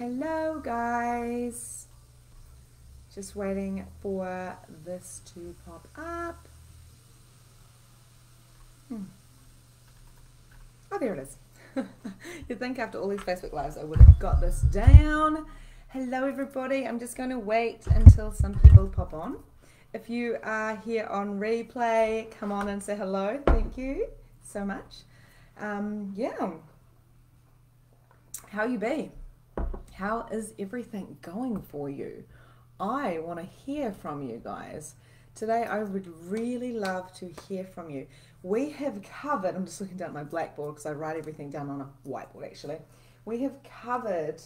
Hello guys, just waiting for this to pop up. Oh, there it is. You'd think after all these Facebook Lives I would have got this down. Hello everybody, I'm just going to wait until some people pop on. If you are here on replay, come on and say hello. Thank you so much. Yeah, how you be? How is everything going for you? I want to hear from you guys. Today I would really love to hear from you. We have covered, I'm just looking down at my blackboard because I write everything down on a whiteboard actually. We have covered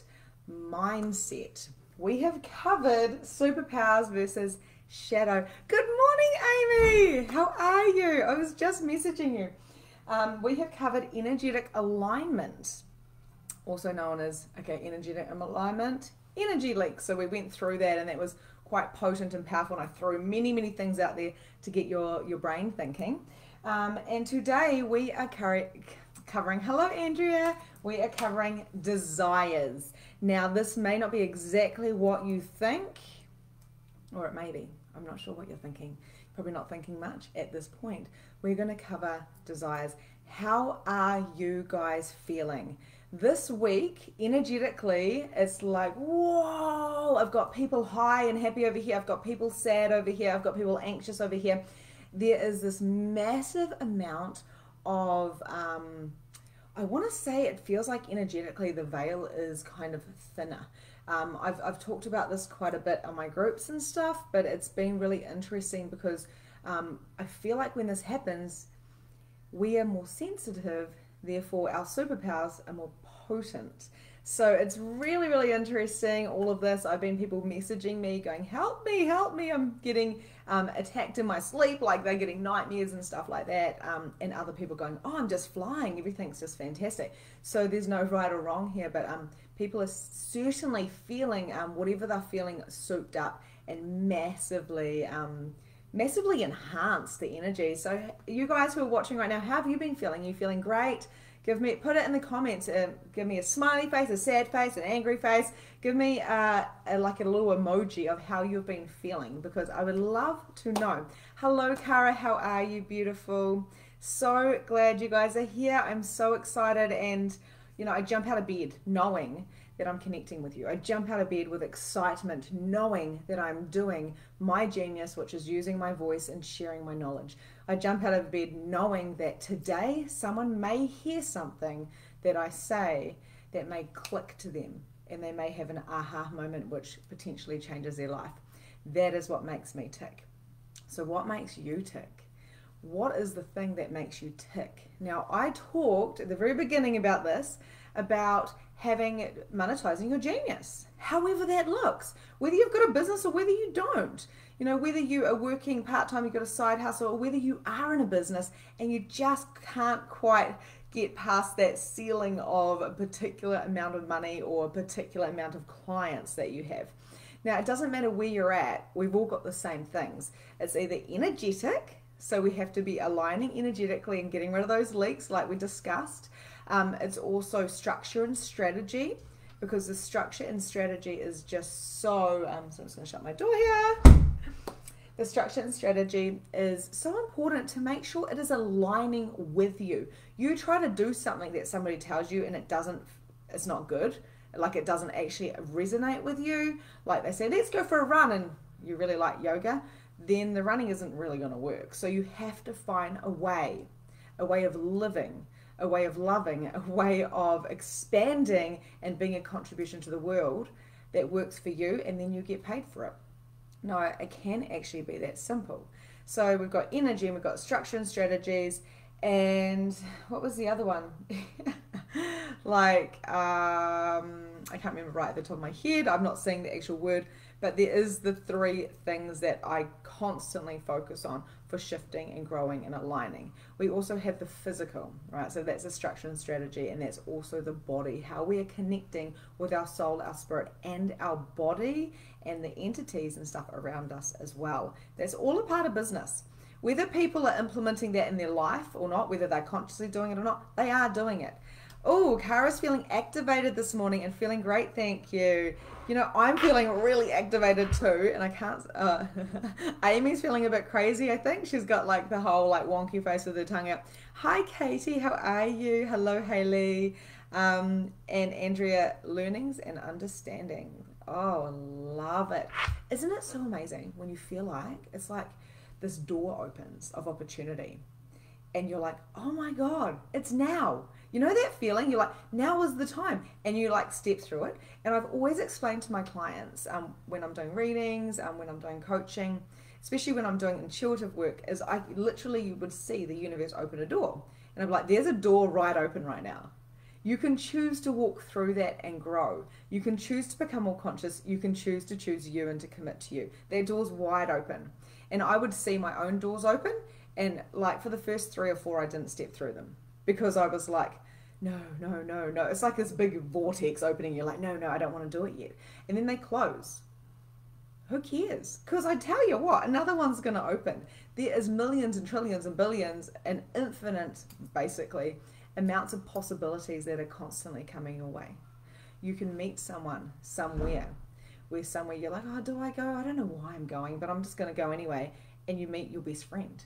mindset. We have covered superpowers versus shadow. Good morning, Amy. How are you? I was just messaging you. We have covered energetic alignment, also known as, energetic alignment, energy leaks. So we went through that and that was quite potent and powerful, and I threw many things out there to get your brain thinking. And today we are covering, hello Andrea, we are covering desires. Now this may not be exactly what you think, or it may be. I'm not sure what you're thinking. Probably not thinking much at this point. We're going to cover desires. How are you guys feeling? This week, energetically, it's like, whoa, I've got people high and happy over here. I've got people sad over here. I've got people anxious over here. There is this massive amount of, I want to say it feels like energetically the veil is kind of thinner. I've talked about this quite a bit on my groups and stuff, but it's been really interesting because I feel like when this happens, we are more sensitive, therefore our superpowers are more potent. So it's really interesting, all of this. I've been people messaging me going, help me, I'm getting attacked in my sleep, like they're getting nightmares and stuff like that, and other people going, oh, I'm just flying, everything's just fantastic. So there's no right or wrong here, but people are certainly feeling whatever they're feeling souped up and massively enhance the energy. So you guys who are watching right now, how have you been feeling? Are you feeling great? Put it in the comments. Give me a smiley face, a sad face, an angry face. Give me like a little emoji of how you've been feeling, because I would love to know. Hello, Cara. How are you? Beautiful. So glad you guys are here. I'm so excited, and you know, I jump out of bed knowing that I'm connecting with you. I jump out of bed with excitement, knowing that I'm doing my genius, which is using my voice and sharing my knowledge. I jump out of bed knowing that today someone may hear something that I say that may click to them, and they may have an aha moment which potentially changes their life. That is what makes me tick. So what makes you tick? What is the thing that makes you tick? Now, I talked at the very beginning about this, about monetizing your genius, however that looks, whether you've got a business or whether you don't, you know, whether you are working part-time, you've got a side hustle, or whether you are in a business and you just can't quite get past that ceiling of a particular amount of money or a particular amount of clients that you have. Now, it doesn't matter where you're at, we've all got the same things. It's either energetic, so we have to be aligning energetically and getting rid of those leaks like we discussed. It's also structure and strategy, because the structure and strategy is just so, so I'm just going to shut my door here. The structure and strategy is so important to make sure it is aligning with you. You try to do something that somebody tells you and it's not good, like it doesn't actually resonate with you. Like they say, let's go for a run, and you really like yoga, then the running isn't really going to work. So you have to find a way of living, a way of loving, a way of expanding and being a contribution to the world that works for you, and then you get paid for it. No, it can actually be that simple. So we've got energy and we've got structure and strategies, and what was the other one? I can't remember right at the top of my head. I'm not saying the actual word, but there is the three things that I constantly focus on for shifting and growing and aligning. We also have the physical, right? So that's a structure and strategy, and that's also the body, how we are connecting with our soul, our spirit, and our body, and the entities and stuff around us as well. That's all a part of business. Whether people are implementing that in their life or not, whether they're consciously doing it or not, they are doing it. Oh, Kara's feeling activated this morning and feeling great, thank you. You know, I'm feeling really activated too, and I can't. Amy's feeling a bit crazy, I think. She's got like the whole like wonky face with her tongue out. Hi, Katie, how are you? Hello, Haley. And Andrea, learnings and understanding. Oh, love it. Isn't it so amazing when you feel like it's like this door opens of opportunity and you're like, oh my God, it's now. You know that feeling? You're like, now is the time. And you like step through it. And I've always explained to my clients when I'm doing readings, when I'm doing coaching, especially when I'm doing intuitive work, is I literally would see the universe open a door. And I'm like, there's a door right open right now. You can choose to walk through that and grow. You can choose to become more conscious. You can choose to choose you and to commit to you. That door's wide open. And I would see my own doors open. And like for the first 3 or 4, I didn't step through them because I was like, no, no, no, no. It's like this big vortex opening. You're like, no, no, I don't want to do it yet. And then they close. Who cares? Because I tell you what, another one's going to open. There is millions and trillions and billions and infinite, basically, amounts of possibilities that are constantly coming your way. You can meet someone somewhere where you're like, oh, do I go? I don't know why I'm going, but I'm just going to go anyway. And you meet your best friend.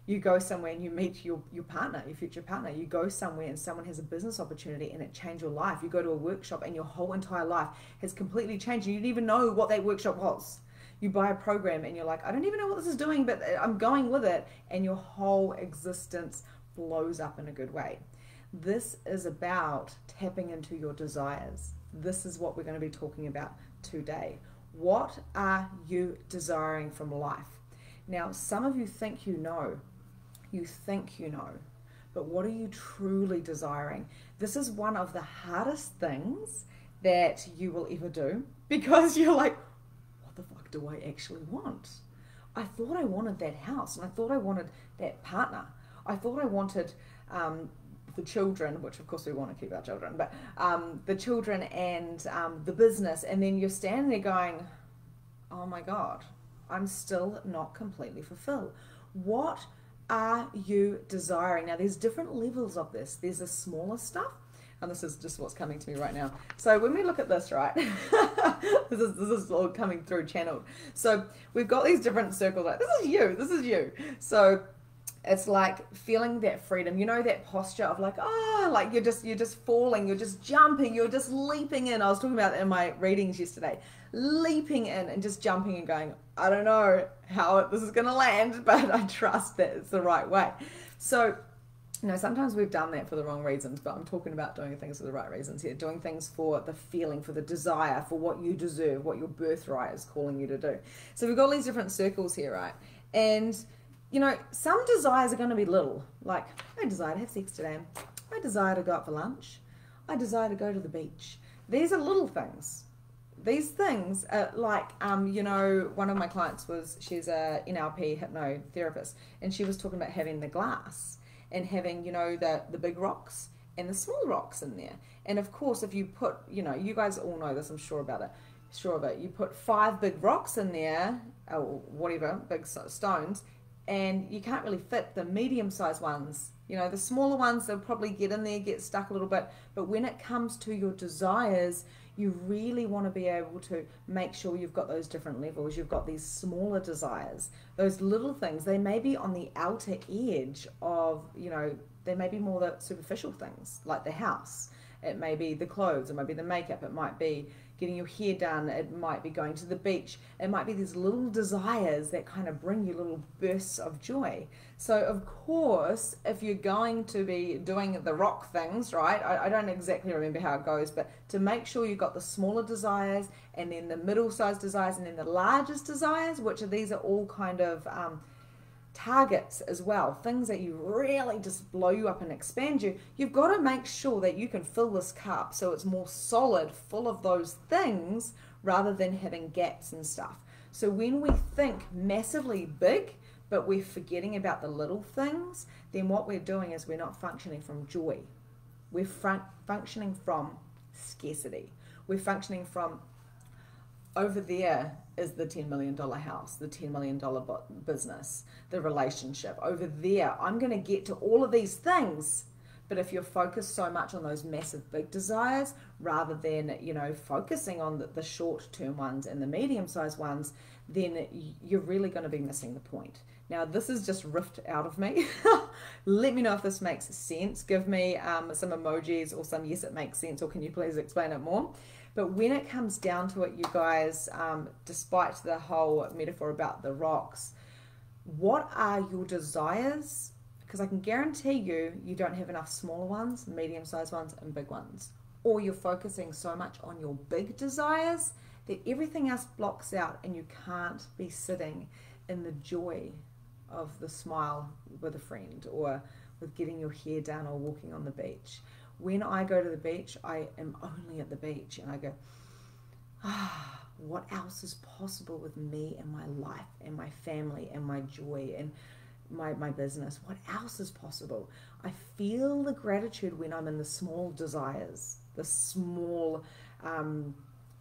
You go somewhere and you meet your partner, your future partner. You go somewhere and someone has a business opportunity and it changed your life. You go to a workshop and your whole entire life has completely changed. You didn't even know what that workshop was. You buy a program and you're like, I don't even know what this is doing, but I'm going with it. And your whole existence blows up in a good way. This is about tapping into your desires. This is what we're going to be talking about today. What are you desiring from life? Now, some of you think you know. You think you know. But what are you truly desiring? This is one of the hardest things that you will ever do because you're like, what the fuck do I actually want? I thought I wanted that house and I thought I wanted that partner. I thought I wanted the children, which of course we want to keep our children, but the children and the business. And then you're standing there going, oh my God, I'm still not completely fulfilled. What are you desiring? Now, there's different levels of this. There's the smaller stuff, and this is just what's coming to me right now. So when we look at this, right, this is all coming through channeled. So we've got these different circles. Like, this is you. So it's like feeling that freedom. You know, that posture of like, oh, like you're just falling, you're just jumping, you're just leaping in. I was talking about that in my readings yesterday. Leaping in and just jumping and going, I don't know how this is going to land, but I trust that it's the right way. So, you know, sometimes we've done that for the wrong reasons, but I'm talking about doing things for the right reasons here, doing things for the feeling, for the desire, for what you deserve, what your birthright is calling you to do. So we've got all these different circles here, right? And, you know, some desires are going to be little, like, I desire to have sex today. I desire to go out for lunch. I desire to go to the beach. These are little things. These things are like, you know, one of my clients she's a NLP hypnotherapist, and she was talking about having the glass and having, you know, the big rocks and the small rocks in there. And of course, if you put, you know, you guys all know this, I'm sure about it. Sure of it. You put 5 big rocks in there, or whatever, big stones, and you can't really fit the medium-sized ones. You know, the smaller ones, they'll probably get in there, get stuck a little bit. But when it comes to your desires, you really want to be able to make sure you've got those different levels. You've got these smaller desires, those little things. They may be on the outer edge of, you know, they may be more the superficial things, like the house. It may be the clothes, it might be the makeup, it might be getting your hair done, it might be going to the beach, it might be these little desires that kind of bring you little bursts of joy. So of course, if you're going to be doing the rock things, right, I don't exactly remember how it goes, but to make sure you've got the smaller desires and then the middle-sized desires and then the largest desires, which these are all kind of targets as well, things that you really just blow you up and expand you. You've got to make sure that you can fill this cup so it's more solid, full of those things, rather than having gaps and stuff. So when we think massively big, but we're forgetting about the little things, then what we're doing is we're not functioning from joy. We're functioning from scarcity. We're functioning from, over there is the $10 million house, the $10 million business, the relationship. Over there, I'm going to get to all of these things But if you're focused so much on those massive big desires rather than, you know, focusing on the short-term ones and the medium-sized ones, then you're really going to be missing the point. Now, this is just riffed out of me. Let me know if this makes sense. Give me some emojis or some yes, it makes sense, or can you please explain it more? But when it comes down to it, you guys, despite the whole metaphor about the rocks, what are your desires? Because I can guarantee you don't have enough smaller ones, medium-sized ones, and big ones. Or you're focusing so much on your big desires that everything else blocks out and you can't be sitting in the joy of the smile with a friend or with getting your hair done or walking on the beach. When I go to the beach, I am only at the beach and I go, what else is possible with me and my life and my family and my joy and my business? What else is possible? I feel the gratitude when I'm in the small desires, the small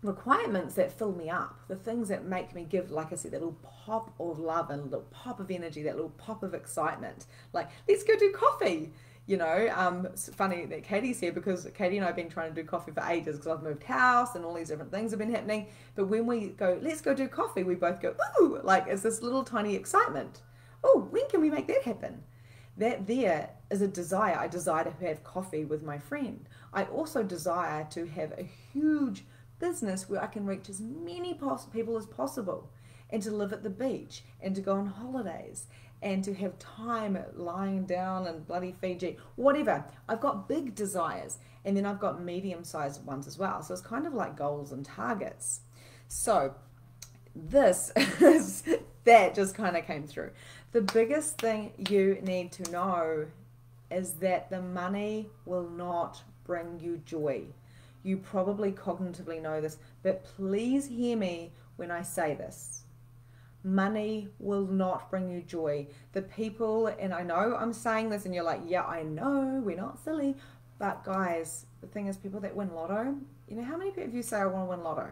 requirements that fill me up, the things that make me give, like I said, that little pop of love and a little pop of energy, that little pop of excitement. Like, let's go do coffee. You know, it's funny that Katie's here because Katie and I have been trying to do coffee for ages because I've moved house and all these different things have been happening. But when we go, let's go do coffee, we both go, ooh, like it's this little tiny excitement. Oh, when can we make that happen? That there is a desire. I desire to have coffee with my friend. I also desire to have a huge business where I can reach as many people as possible and to live at the beach and to go on holidays and to have time lying down in bloody Fiji, whatever. I've got big desires and then I've got medium-sized ones as well. So it's kind of like goals and targets. So this is, that just kind of came through. The biggest thing you need to know is that the money will not bring you joy. You probably cognitively know this, but please hear me when I say this. Money will not bring you joy. The people, and I know I'm saying this and you're like, yeah, I know, we're not silly, but guys, the thing is, people that win lotto, you know, how many of you say I want to win lotto?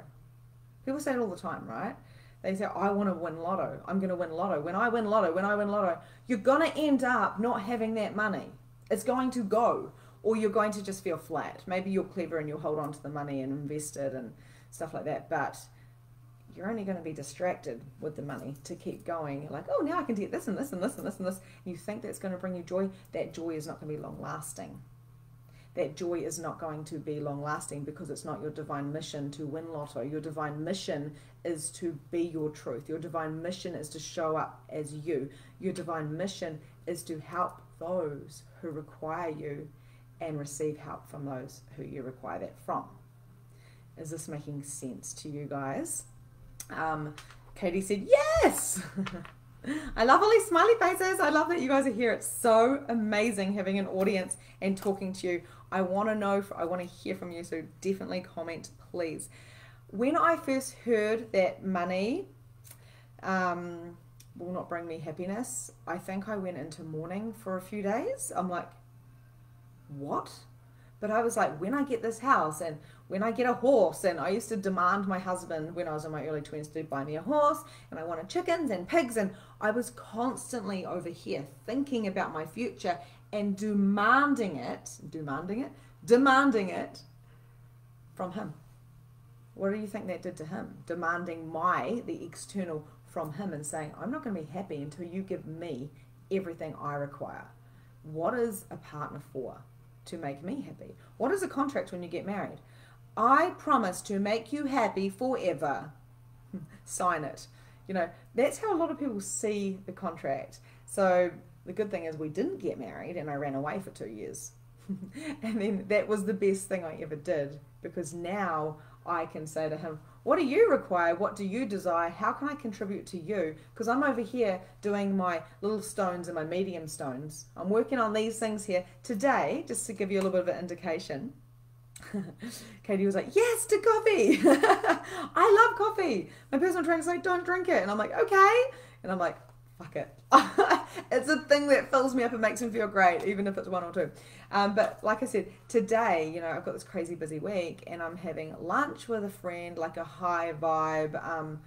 People say it all the time, right? They say, I want to win lotto. I'm going to win lotto. When I win lotto, you're going to end up not having that money. It's going to go, or you're going to just feel flat. Maybe you're clever and you'll hold on to the money and invest it and stuff like that, but you're only going to be distracted with the money to keep going. You're like, oh, now I can get this and this and this and this and this. And you think that's going to bring you joy. That joy is not going to be long lasting. That joy is not going to be long lasting because it's not your divine mission to win lotto. Your divine mission is to be your truth. Your divine mission is to show up as you. Your divine mission is to help those who require you and receive help from those who you require that from. Is this making sense to you guys? Katie said, yes! I love all these smiley faces. I love that you guys are here. It's so amazing having an audience and talking to you. I want to know, I want to hear from you, so definitely comment, please. When I first heard that money will not bring me happiness, I think I went into mourning for a few days. I'm like, what? But I was like, when I get this house and when I get a horse, and I used to demand my husband when I was in my early 20s to buy me a horse, and I wanted chickens and pigs, and I was constantly over here thinking about my future and demanding it from him. What do you think that did to him? Demanding the external from him and saying, I'm not going to be happy until you give me everything I require. What is a partner for? To make me happy. What is a contract when you get married? I promise to make you happy forever. Sign it. You know, that's how a lot of people see the contract. So the good thing is we didn't get married and I ran away for 2 years. And then that was the best thing I ever did, because now I can say to him, what do you require? What do you desire? How can I contribute to you? Because I'm over here doing my little stones and my medium stones. I'm working on these things here today, just to give you a little bit of an indication. Katie was like, yes, to coffee. I love coffee. My personal trainer's like, don't drink it. And I'm like, okay. And I'm like, fuck it. It's a thing that fills me up and makes me feel great, even if it's 1 or 2. But like I said, today, you know, I've got this crazy busy week and I'm having lunch with a friend, like a high vibe,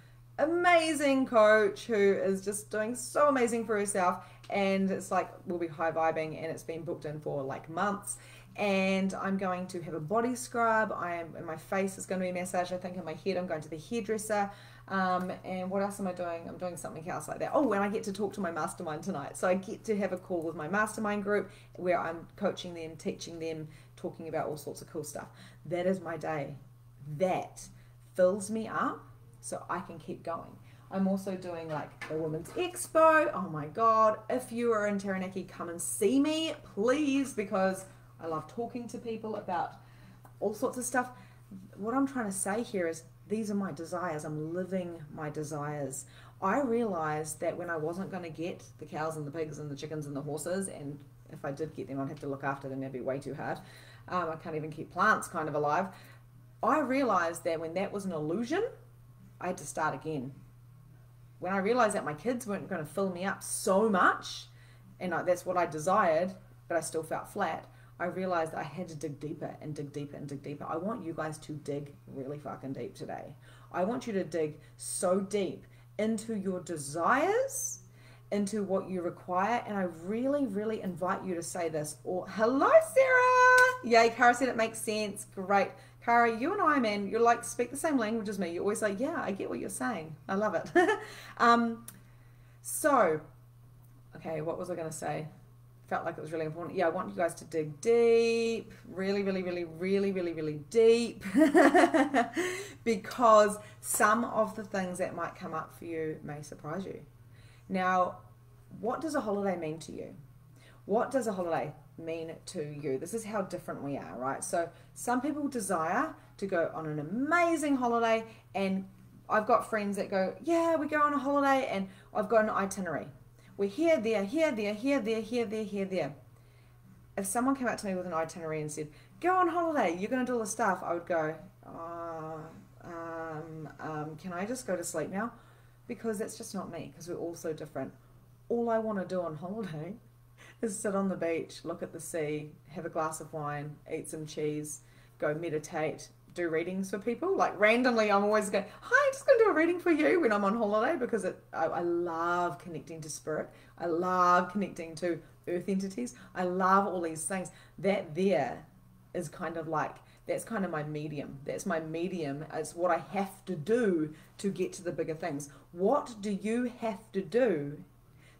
amazing coach who is just doing so amazing for herself. And it's like, we'll be high vibing, and it's been booked in for like months. And I'm going to have a body scrub. And my face is going to be massaged. I think in my head, I'm going to the hairdresser. And what else am I doing? I'm doing something else like that. Oh, and I get to talk to my mastermind tonight. So I get to have a call with my mastermind group where I'm coaching them, teaching them, talking about all sorts of cool stuff. That is my day. That fills me up so I can keep going. I'm also doing like the Women's Expo. Oh my God. If you are in Taranaki, come and see me, please, because I love talking to people about all sorts of stuff. What I'm trying to say here is these are my desires. I'm living my desires. I realized that when I wasn't going to get the cows and the pigs and the chickens and the horses, and if I did get them, I'd have to look after them. That'd be way too hard. I can't even keep plants kind of alive. I realized that when that was an illusion, I had to start again. When I realized that my kids weren't going to fill me up so much, and that's what I desired, but I still felt flat, I realized I had to dig deeper and dig deeper and dig deeper. I want you guys to dig really fucking deep today. I want you to dig so deep into your desires, into what you require, and I really, really invite you to say this. Or, hello, Sarah! Yay, Cara said it makes sense. Great. Cara, you and I, man, you're like, speak the same language as me. You're always like, yeah, I get what you're saying. I love it. So, okay, what was I going to say? Felt like it was really important. Yeah, I want you guys to dig deep, really, really, really, really, really, really deep, because some of the things that might come up for you may surprise you. Now, what does a holiday mean to you? What does a holiday mean to you? This is how different we are, right? So some people desire to go on an amazing holiday, and I've got friends that go, yeah, we go on a holiday and I've got an itinerary. We're here, there, here, there, here, there, here, there, here, there. If someone came up to me with an itinerary and said, go on holiday, you're going to do all this stuff, I would go, can I just go to sleep now? Because that's just not me, because we're all so different. All I want to do on holiday is sit on the beach, look at the sea, have a glass of wine, eat some cheese, go meditate, do readings for people. Like randomly, I'm always going, hi, I'm just going to do a reading for you when I'm on holiday, because I love connecting to spirit. I love connecting to earth entities. I love all these things. That there is kind of like, that's kind of my medium. That's my medium. It's what I have to do to get to the bigger things. What do you have to do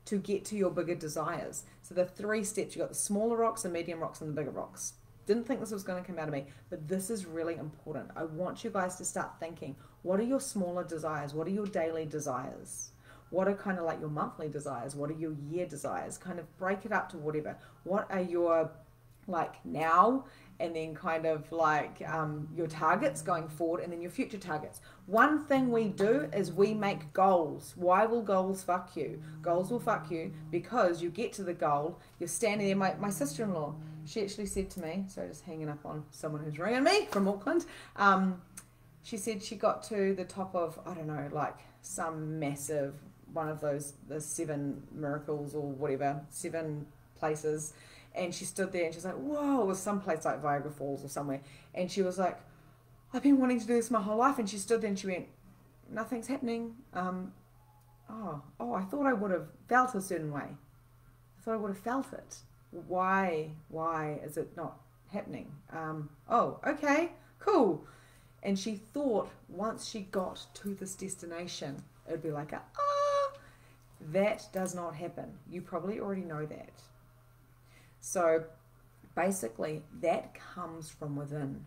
to get to your bigger desires? So the 3 steps, you got the smaller rocks, the medium rocks, and the bigger rocks. Didn't think this was going to come out of me, but this is really important. I want you guys to start thinking, what are your smaller desires? What are your daily desires? What are kind of like your monthly desires? What are your year desires? Kind of break it up to whatever. What are your like now, and then kind of like your targets going forward, and then your future targets. One thing we do is we make goals. Why will goals fuck you? Goals will fuck you because you get to the goal, you're standing there. My sister-in-law, she actually said to me, sorry, just hanging up on someone who's ringing me from Auckland. She said she got to the top of, I don't know, like some massive, one of those, the 7 miracles or whatever, 7 places. And she stood there and she's like, whoa, it was someplace like Viagra Falls or somewhere. And she was like, I've been wanting to do this my whole life. And she stood there and she went, nothing's happening. I thought I would have felt a certain way. I thought I would have felt it. Why is it not happening? Okay, cool. And she thought once she got to this destination, it would be like, that does not happen. You probably already know that. So basically that comes from within.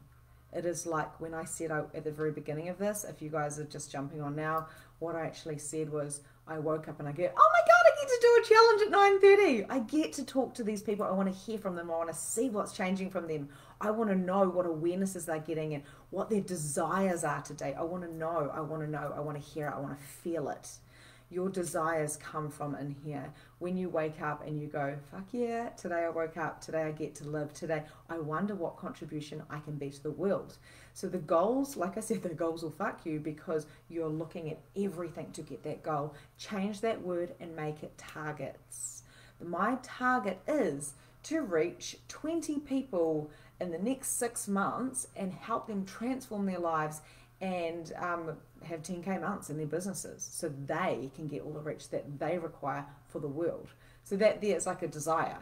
It is like when I said at the very beginning of this, if you guys are just jumping on now, what I actually said was I woke up and I go, oh my God, I get to do a challenge at 9:30. I get to talk to these people. I want to hear from them. I want to see what's changing from them. I want to know what awarenesses they're getting and what their desires are today. I want to know. I want to hear it. I want to feel it. Your desires come from in here. When you wake up and you go, fuck yeah, today I woke up, today I get to live, today I wonder what contribution I can be to the world. So the goals, like I said, the goals will fuck you because you're looking at everything to get that goal. Change that word and make it targets. My target is to reach 20 people in the next 6 months and help them transform their lives and have 10K months in their businesses so they can get all the reach that they require for the world. So that there's like a desire.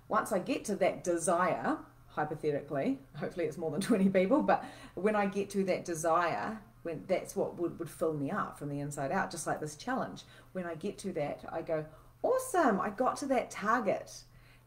Once I get to that desire, hypothetically, hopefully it's more than 20 people, but when I get to that desire, when that's what would fill me up from the inside out, just like this challenge. When I get to that, I go, awesome, I got to that target.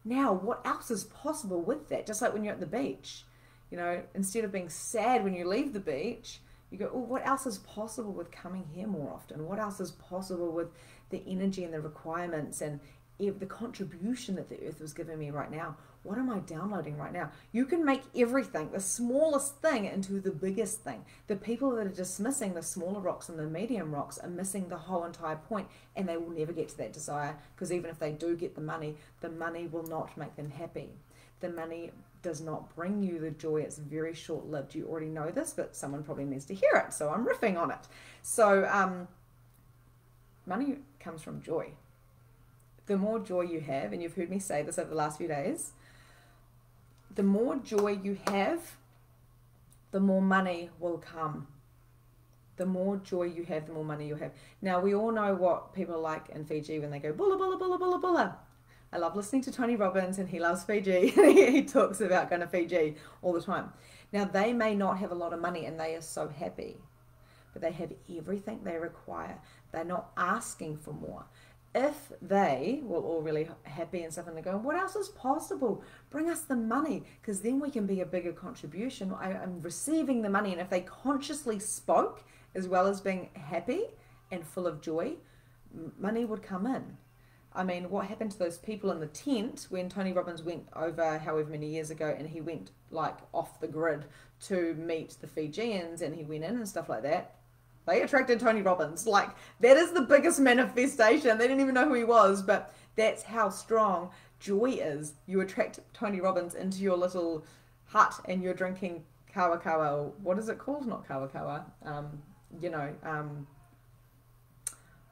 Now, what else is possible with that? Just like when you're at the beach, you know, instead of being sad when you leave the beach, you go, oh, what else is possible with coming here more often? What else is possible with the energy and the requirements and the contribution that the earth was giving me right now? What am I downloading right now? You can make everything, the smallest thing, into the biggest thing. The people that are dismissing the smaller rocks and the medium rocks are missing the whole entire point, and they will never get to that desire, because even if they do get the money will not make them happy. The money does not bring you the joy. It's very short-lived. You already know this, but someone probably needs to hear it, so I'm riffing on it. So money comes from joy. The more joy you have, and you've heard me say this over the last few days, the more joy you have, the more money will come. The more joy you have, the more money you'll have. Now, we all know what people are like in Fiji when they go, bulla, bulla, bulla, bulla, bulla. I love listening to Tony Robbins, and he loves Fiji. He talks about going to Fiji all the time. Now, they may not have a lot of money, and they are so happy, but they have everything they require. They're not asking for more. If they were all really happy and stuff, and they're going, what else is possible? Bring us the money, because then we can be a bigger contribution. I'm receiving the money. And if they consciously spoke, as well as being happy and full of joy, money would come in. I mean, what happened to those people in the tent when Tony Robbins went over however many years ago, and he went like off the grid to meet the Fijians, and he went in and stuff like that? They attracted Tony Robbins. Like, that is the biggest manifestation. They didn't even know who he was, but that's how strong joy is. You attract Tony Robbins into your little hut, and you're drinking kawa kawa, or what is it called? Not kawa kawa.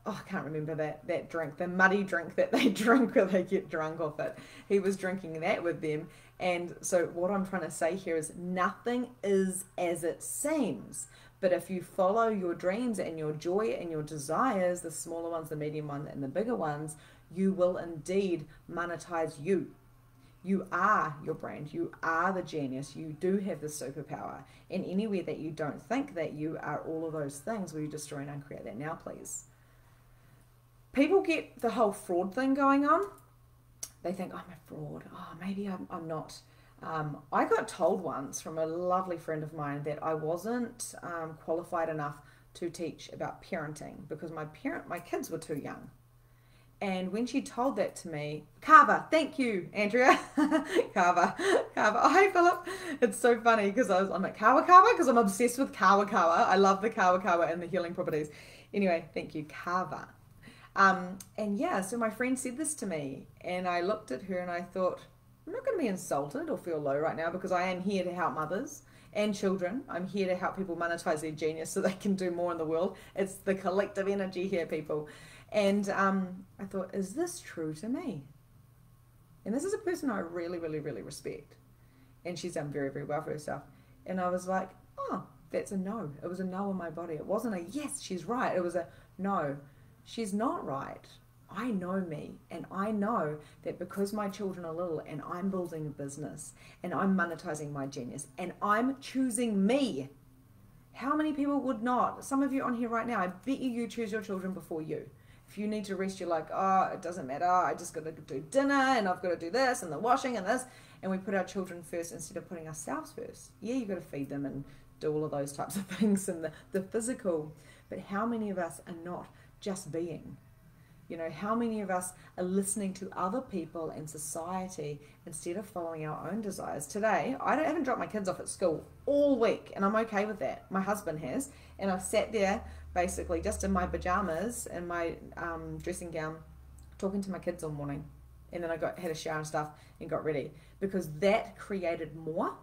Oh, I can't remember that drink, the muddy drink that they drink where they get drunk off it. He was drinking that with them. And so what I'm trying to say here is nothing is as it seems. But if you follow your dreams and your joy and your desires, the smaller ones, the medium ones, and the bigger ones, you will indeed monetize you. You are your brand. You are the genius. You do have the superpower. And anywhere that you don't think that you are all of those things, will you destroy and uncreate that now, please? People get the whole fraud thing going on. They think, I'm a fraud. Oh, maybe I'm not. I got told once from a lovely friend of mine that I wasn't qualified enough to teach about parenting because my kids were too young. And when she told that to me, Carver, thank you, Andrea. Carver. Oh, hey, Philip. It's so funny because I'm at Kawa because I'm obsessed with Kawa. I love the Kawa and the healing properties. Anyway, thank you, Carver. And yeah, so my friend said this to me, and I looked at her and I thought, I'm not going to be insulted or feel low right now because I am here to help mothers and children. I'm here to help people monetize their genius so they can do more in the world. It's the collective energy here, people. And I thought, is this true to me? And this is a person I really, really, really respect. And she's done very, very well for herself. And I was like, oh, that's a no. It was a no in my body. It wasn't a yes, she's right. It was a no, she's not right. I know me, and I know that because my children are little and I'm building a business and I'm monetizing my genius and I'm choosing me. How many people would not? Some of you on here right now, I bet you choose your children before you. If you need to rest, you're like, oh, it doesn't matter. I just got to do dinner and I've got to do this and the washing and this. And we put our children first instead of putting ourselves first. Yeah, you got to feed them and do all of those types of things and the physical. But how many of us are not just being? You know, how many of us are listening to other people and society instead of following our own desires? Today, I haven't dropped my kids off at school all week, and I'm okay with that. My husband has, and I've sat there basically just in my pajamas and my dressing gown talking to my kids all morning. And then I had a shower and stuff and got ready because that created more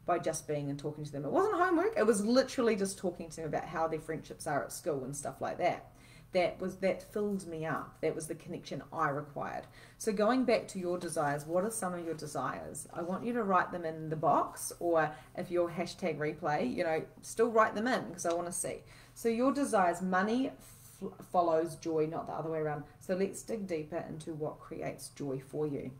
by just being and talking to them. It wasn't homework. It was literally just talking to them about how their friendships are at school and stuff like that. that filled me up. That was the connection I required. So going back to your desires, what are some of your desires? I want you to write them in the box, or if you're hashtag replay, you know, still write them in because I want to see. So your desires, money follows joy, not the other way around. So let's dig deeper into what creates joy for you.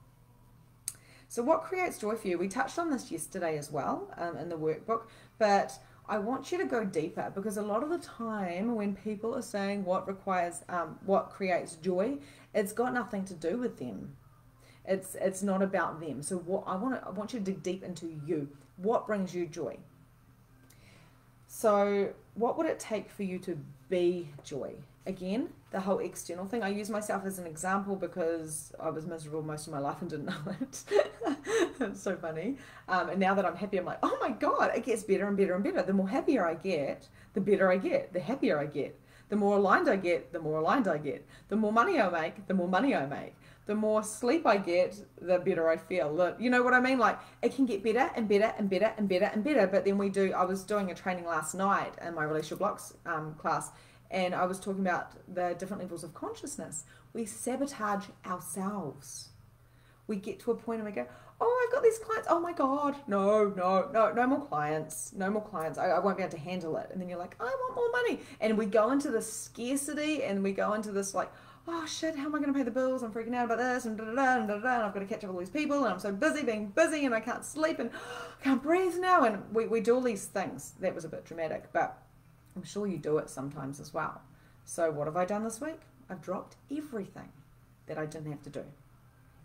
So what creates joy for you? We touched on this yesterday as well in the workbook, but I want you to go deeper, because a lot of the time when people are saying what creates joy, it's got nothing to do with them. It's not about them. So what I want you to dig deep into you. What brings you joy? So what would it take for you to be joy? Again, the whole external thing. I use myself as an example because I was miserable most of my life and didn't know it. It's so funny. And now that I'm happy, I'm like, oh my God, it gets better and better and better. The more happier I get, the better I get, the happier I get. The more aligned I get, the more aligned I get. The more money I make, the more money I make. The more sleep I get, the better I feel. You know what I mean? Like, it can get better and better and better and better and better. But then I was doing a training last night in my Relationship Blocks class, and I was talking about the different levels of consciousness. We sabotage ourselves. We get to a point and we go, oh, I've got these clients. Oh my God, no more clients. No more clients. I won't be able to handle it. And then you're like, I want more money. And we go into this scarcity, and we go into this like, oh shit, how am I going to pay the bills? I'm freaking out about this, and and I've got to catch up with all these people, and I'm so busy being busy, and I can't sleep, and I can't breathe now. And we do all these things. That was a bit dramatic, but I'm sure you do it sometimes as well. So what have I done this week? I've dropped everything that I didn't have to do.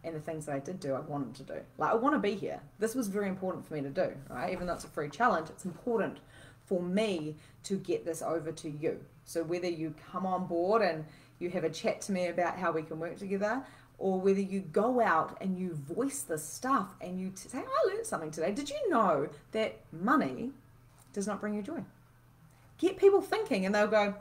And the things that I did do, I wanted to do. Like, I want to be here. This was very important for me to do, right? Even though it's a free challenge, it's important for me to get this over to you. So whether you come on board and you have a chat to me about how we can work together, or whether you go out and you voice this stuff and you say, I learned something today. Did you know that money does not bring you joy? Get people thinking, and they'll go,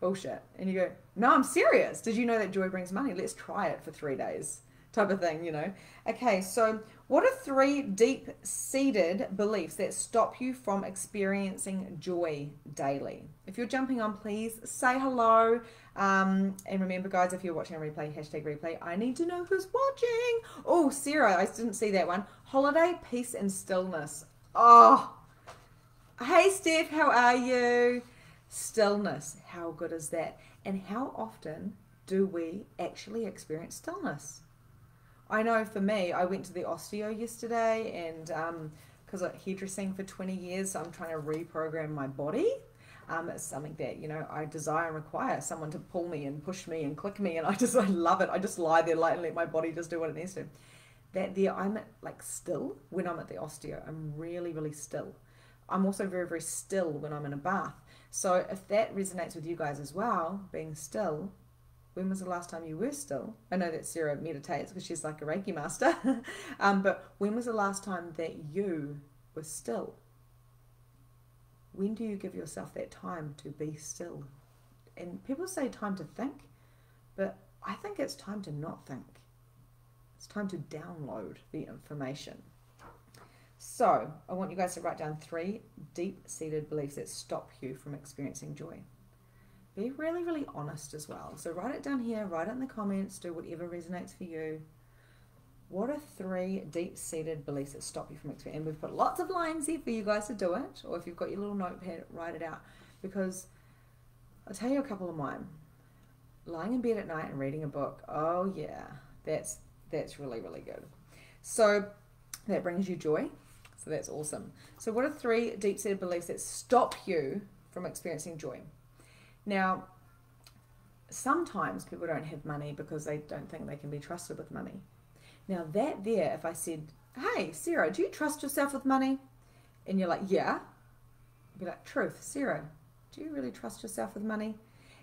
bullshit. And you go, no, I'm serious. Did you know that joy brings money? Let's try it for 3 days, type of thing, you know. Okay, so what are 3 deep-seated beliefs that stop you from experiencing joy daily? If you're jumping on, please say hello. And remember, guys, if you're watching a replay, hashtag replay, I need to know who's watching. Oh, Sarah, I didn't see that one. Holiday, peace, and stillness. Oh, hey, Steph, how are you? Stillness, how good is that? And how often do we actually experience stillness? I know for me, I went to the osteo yesterday, and because I'm hairdressing for 20 years, so I'm trying to reprogram my body. It's something that, you know, I desire and require someone to pull me and push me and click me, and I love it. I just lie there and let my body just do what it needs to. I'm like still when I'm at the osteo. I'm really, really still. I'm also very, very still when I'm in a bath. So if that resonates with you guys as well, being still, when was the last time you were still? I know that Sarah meditates because she's like a Reiki master. But when was the last time that you were still? When do you give yourself that time to be still? And people say time to think, but I think it's time to not think. It's time to download the information. So I want you guys to write down 3 deep-seated beliefs that stop you from experiencing joy. Be really, really honest as well. So write it down here, write it in the comments, do whatever resonates for you. What are 3 deep-seated beliefs that stop you from experiencing? And we've put lots of lines here for you guys to do it, or if you've got your little notepad, write it out. Because I'll tell you a couple of mine. Lying in bed at night and reading a book. Oh yeah, that's really, really good. So that brings you joy. So that's awesome. So what are 3 deep-seated beliefs that stop you from experiencing joy? Now, sometimes people don't have money because they don't think they can be trusted with money. Now if I said, hey, Sarah, do you trust yourself with money? And you're like, yeah. I'd be like, truth, Sarah, do you really trust yourself with money?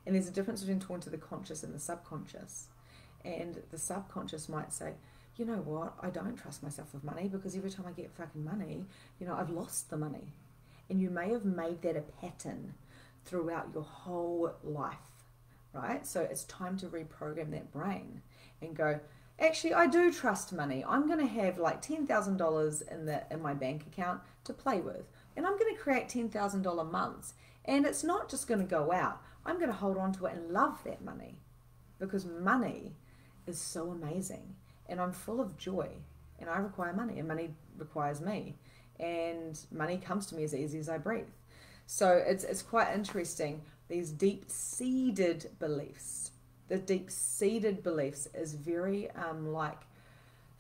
And there's a difference between talking to the conscious and the subconscious. And the subconscious might say, you know what, I don't trust myself with money because every time I get fucking money, you know, I've lost the money. And you may have made that a pattern throughout your whole life, right? So it's time to reprogram that brain and go, actually, I do trust money. I'm going to have like $10,000 in my bank account to play with. And I'm going to create $10,000 months. And it's not just going to go out. I'm going to hold on to it and love that money, because money is so amazing, and I'm full of joy, and I require money, and money requires me, and money comes to me as easy as I breathe. So it's quite interesting, these deep-seated beliefs. The deep-seated beliefs is very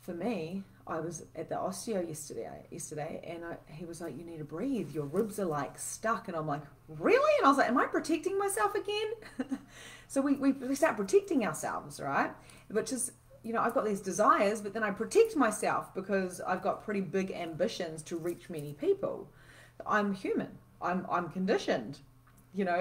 for me, I was at the osteo yesterday, and he was like, you need to breathe, your ribs are like stuck. And I'm like, really? And I was like, am I protecting myself again? So we start protecting ourselves, right? Which is, I've got these desires, but then I protect myself because I've got pretty big ambitions to reach many people. I'm human. I'm conditioned,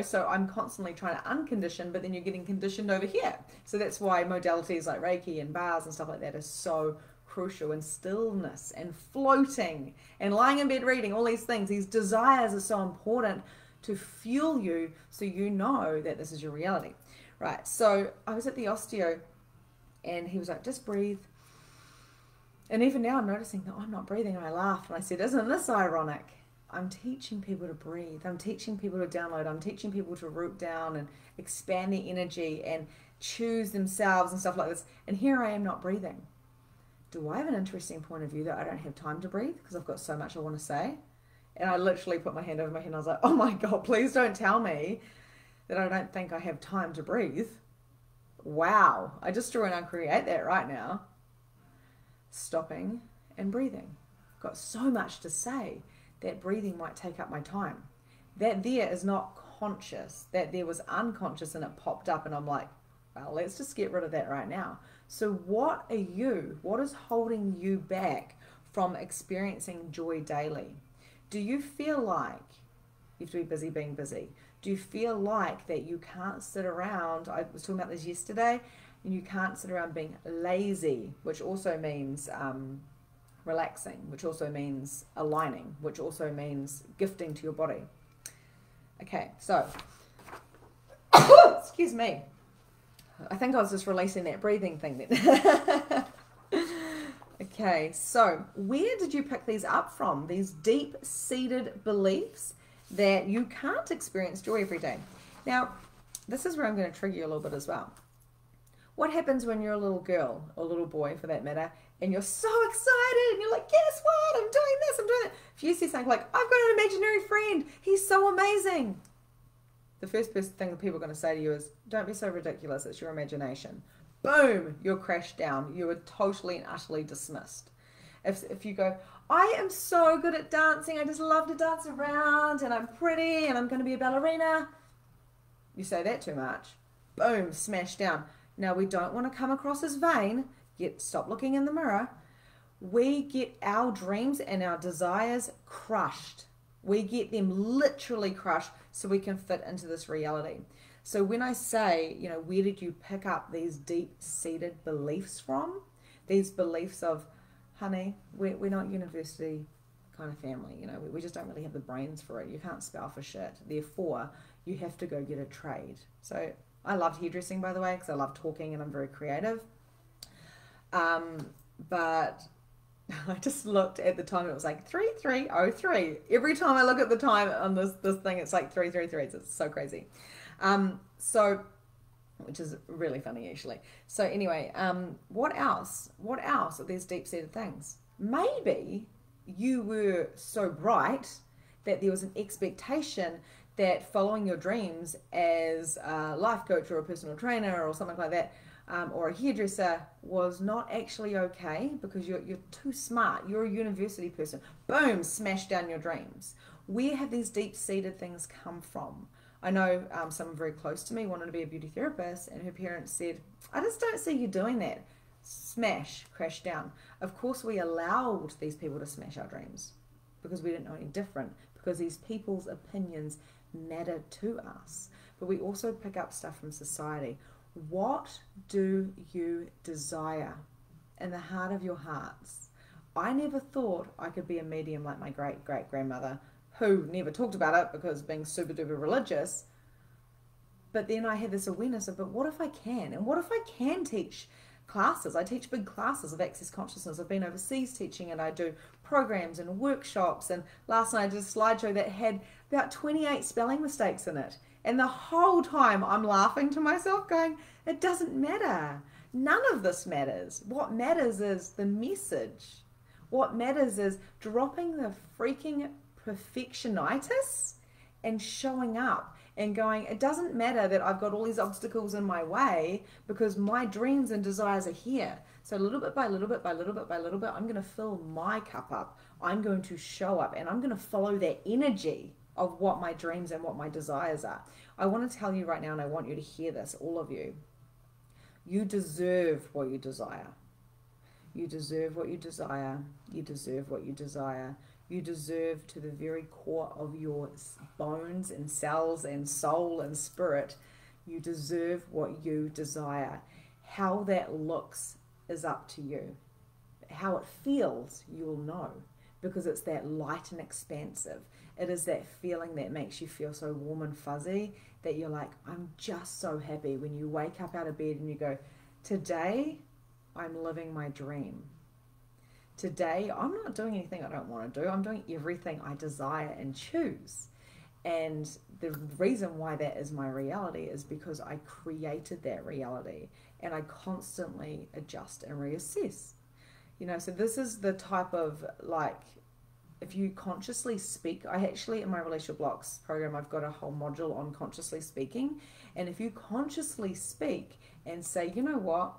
so I'm constantly trying to uncondition, but then you're getting conditioned over here. So that's why modalities like Reiki and bars and stuff like that are so crucial, and stillness and floating and lying in bed reading, all these things. These desires are so important to fuel you, so you know that this is your reality. Right, so I was at the osteo, and he was like, just breathe. And even now I'm noticing that I'm not breathing, and I laughed, and I said, isn't this ironic? I'm teaching people to breathe. I'm teaching people to download. I'm teaching people to root down and expand their energy and choose themselves and stuff like this. And here I am not breathing. Do I have an interesting point of view that I don't have time to breathe because I've got so much I want to say? And I literally put my hand over my head, and I was like, oh my God, please don't tell me that I don't think I have time to breathe. Wow. I just drew and uncreate that right now. Stopping and breathing. I've got so much to say that breathing might take up my time. That there is not conscious. That there was unconscious, and it popped up, and I'm like, well, let's just get rid of that right now. So what is holding you back from experiencing joy daily? Do you feel like you have to be busy being busy? Do you feel like that you can't sit around? I was talking about this yesterday, and you can't sit around being lazy, which also means relaxing, which also means aligning, which also means gifting to your body. Okay, so, excuse me. I think I was just releasing that breathing thing then. Okay, so where did you pick these up from? These deep-seated beliefs that you can't experience joy every day. Now, this is where I'm going to trigger you a little bit as well. What happens when you're a little girl, or little boy for that matter, and you're so excited, and you're like, guess what? I'm doing this, I'm doing that. If you see something like, I've got an imaginary friend, he's so amazing. The first thing that people are going to say to you is, don't be so ridiculous, it's your imagination. Boom, you're crashed down. You are totally and utterly dismissed. If you go, I am so good at dancing, I just love to dance around, and I'm pretty, and I'm going to be a ballerina. You say that too much. Boom, smashed down. Now, we don't want to come across as vain. Stop looking in the mirror. We get our dreams and our desires crushed. We get them literally crushed so we can fit into this reality. So when I say, where did you pick up these deep-seated beliefs from? These beliefs of, honey, we're not university kind of family. We just don't really have the brains for it. You can't spell for shit. Therefore, you have to go get a trade. So I loved hairdressing, by the way, because I love talking and I'm very creative. But I just looked at the time, it was like 3303. Every time I look at the time on this thing, it's like 333. It's so crazy. Which is really funny actually. So anyway, what else? What else are these deep-seated things? Maybe you were so bright that there was an expectation that following your dreams as a life coach or a personal trainer or something like that, or a hairdresser, was not actually okay because you're too smart. You're a university person. Boom, smash down your dreams. Where have these deep-seated things come from? I know someone very close to me wanted to be a beauty therapist, and her parents said, I just don't see you doing that. Smash, crash down. Of course, we allowed these people to smash our dreams because we didn't know any different, because these people's opinions matter to us. But we also pick up stuff from society. What do you desire in the heart of your hearts? I never thought I could be a medium like my great-great-grandmother, who never talked about it because being super duper religious. But then I had this awareness of, but what if I can? And what if I can teach classes. I teach big classes of Access Consciousness. I've been overseas teaching, and I do programs and workshops. And last night I did a slideshow that had about 28 spelling mistakes in it. And the whole time I'm laughing to myself going, it doesn't matter. None of this matters. What matters is the message. What matters is dropping the freaking perfectionitis and showing up and going, it doesn't matter that I've got all these obstacles in my way, because my dreams and desires are here. So little bit by little bit by little bit by little bit, I'm going to fill my cup up. I'm going to show up, and I'm going to follow that energy of what my dreams and what my desires are. I want to tell you right now, and I want you to hear this, all of you. You deserve what you desire. You deserve what you desire. You deserve what you desire. You deserve, to the very core of your bones and cells and soul and spirit, you deserve what you desire. How that looks is up to you. How it feels, you will know, because it's that light and expansive. It is that feeling that makes you feel so warm and fuzzy that you're like, I'm just so happy when you wake up out of bed and you go, today I'm living my dream. Today, I'm not doing anything I don't want to do. I'm doing everything I desire and choose. And the reason why that is my reality is because I created that reality, and I constantly adjust and reassess. You know, so this is the type of, like, if you consciously speak, I actually, in my Relationship Blocks program, I've got a whole module on consciously speaking. And if you consciously speak and say, you know what,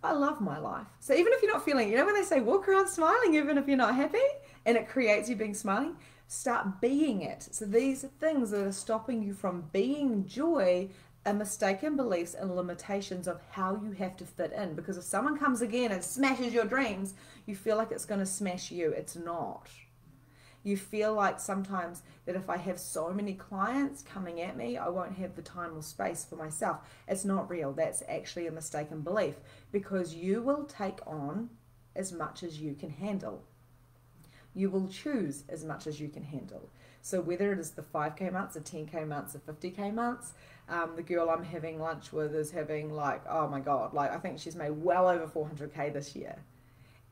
I love my life. So even if you're not feeling, you know when they say walk around smiling even if you're not happy, and it creates you being smiling, start being it. So these things that are stopping you from being joy are mistaken beliefs and limitations of how you have to fit in. Because if someone comes again and smashes your dreams, you feel like it's going to smash you. It's not. You feel like sometimes that if I have so many clients coming at me, I won't have the time or space for myself. It's not real. That's actually a mistaken belief, because you will take on as much as you can handle. You will choose as much as you can handle. So whether it is the 5K months, the 10K months, the 50K months, the girl I'm having lunch with is having, like, oh my God, like I think she's made well over 400K this year.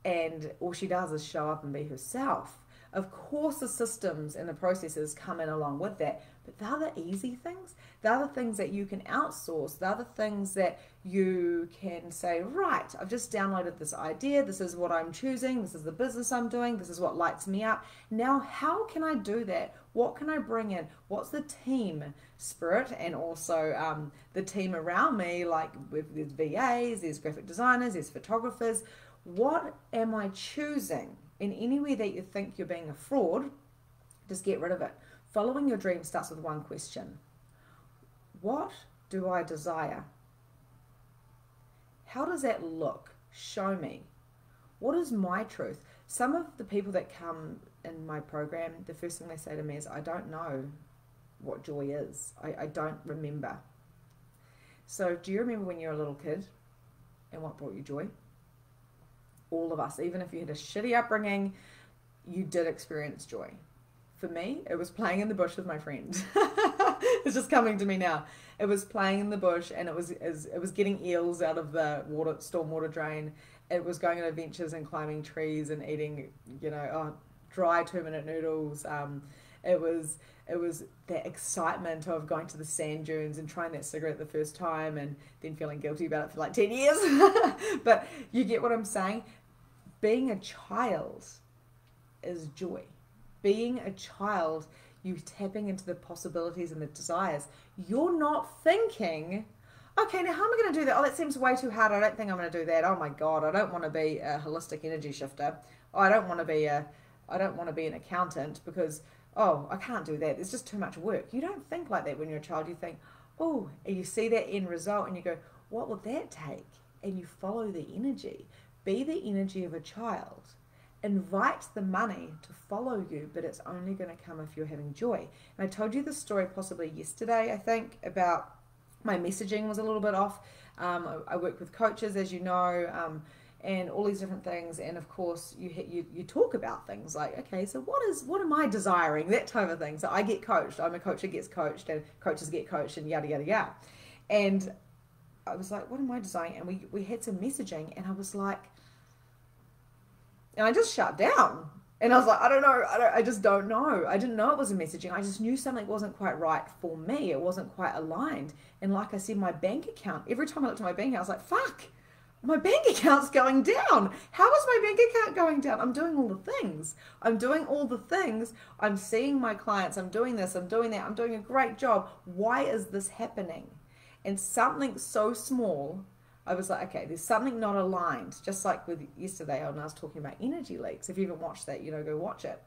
And all she does is show up and be herself. Of course the systems and the processes come in along with that, but they're the easy things. They're the things that you can outsource. They're the things that you can say, right, I've just downloaded this idea. This is what I'm choosing. This is the business I'm doing. This is what lights me up. Now, how can I do that? What can I bring in? What's the team spirit, and also the team around me, like there's VAs, there's graphic designers, there's photographers. What am I choosing? In any way that you think you're being a fraud, just get rid of it. Following your dream starts with one question. What do I desire? How does that look? Show me. What is my truth? Some of the people that come in my program, the first thing they say to me is, I don't know what joy is. I don't remember. So do you remember when you were a little kid and what brought you joy? All of us, even if you had a shitty upbringing, you did experience joy. For me, it was playing in the bush with my friend. It's just coming to me now. It was playing in the bush, and it was getting eels out of the stormwater drain. It was going on adventures and climbing trees and eating, dry 2-minute noodles. It was that excitement of going to the sand dunes and trying that cigarette the first time and then feeling guilty about it for like 10 years. But you get what I'm saying? Being a child is joy. Being a child, you tapping into the possibilities and the desires. You're not thinking, okay, now how am I going to do that? Oh, that seems way too hard. I don't think I'm going to do that. Oh my God, I don't want to be a holistic energy shifter. Oh, I don't want to be an accountant because, oh, I can't do that. It's just too much work. You don't think like that when you're a child. You think, oh, and you see that end result and you go, what would that take? And you follow the energy. Be the energy of a child. Invite the money to follow you, but it's only going to come if you're having joy. And I told you this story possibly yesterday, I think, about my messaging was a little bit off. I work with coaches, as you know, and all these different things. And of course, you talk about things like, okay, so what am I desiring? That type of thing. So I get coached. I'm a coach that gets coached, and coaches get coached, and yada, yada, yada. And I was like, what am I designing? And we had some messaging, and I was like, and I just shut down. And I was like, I don't know. I just don't know. I didn't know it was a messaging. I just knew something wasn't quite right for me. It wasn't quite aligned. And like I said, my bank account, every time I looked at my bank account, I was like, fuck, my bank account's going down. How is my bank account going down? I'm doing all the things. I'm doing all the things. I'm seeing my clients. I'm doing this. I'm doing that. I'm doing a great job. Why is this happening? And something so small, I was like, okay, there's something not aligned. Just like with yesterday when I was talking about energy leaks. If you haven't watched that, go watch it.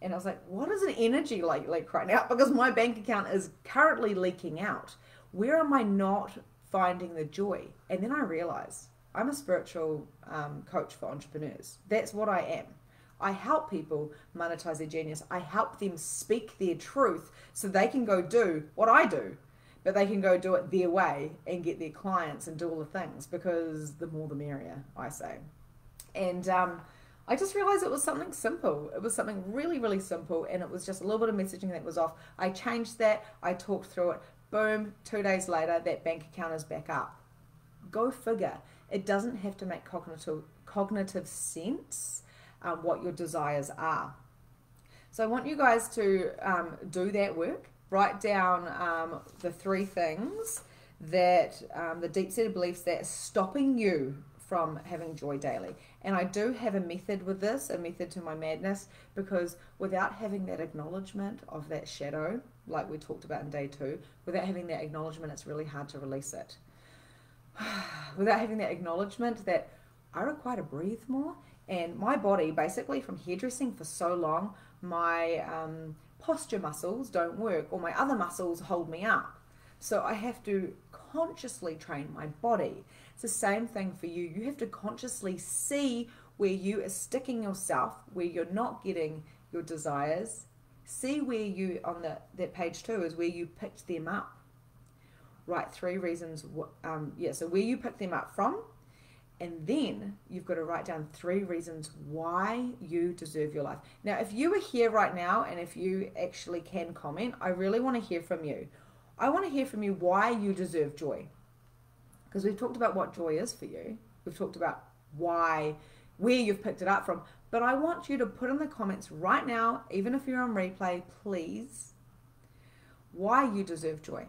And I was like, what is an energy leak right now? Because my bank account is currently leaking out. Where am I not finding the joy? And then I realized I'm a spiritual coach for entrepreneurs. That's what I am. I help people monetize their genius. I help them speak their truth so they can go do what I do. But they can go do it their way and get their clients and do all the things, because the more the merrier, I say. And I just realized it was something simple. It was something really, really simple, and it was just a little bit of messaging that was off. I changed that. I talked through it. Boom, 2 days later, that bank account is back up. Go figure. It doesn't have to make cognitive sense what your desires are. So I want you guys to do that work. Write down the 3 things that, the deep-seated beliefs that are stopping you from having joy daily. And I do have a method with this, a method to my madness, because without having that acknowledgement of that shadow, like we talked about in day 2, without having that acknowledgement, it's really hard to release it. Without having that acknowledgement that I require to breathe more, and my body, basically from hairdressing for so long, my posture muscles don't work, or my other muscles hold me up. So I have to consciously train my body. It's the same thing for you. You have to consciously see where you are sticking yourself, where you're not getting your desires. See where you, on that page 2, is where you picked them up. Write 3 reasons, so where you picked them up from, and then you've got to write down 3 reasons why you deserve your life. Now, if you are here right now, and if you actually can comment, I really want to hear from you. I want to hear from you why you deserve joy. Because we've talked about what joy is for you. We've talked about where you've picked it up from. But I want you to put in the comments right now, even if you're on replay, please, why you deserve joy.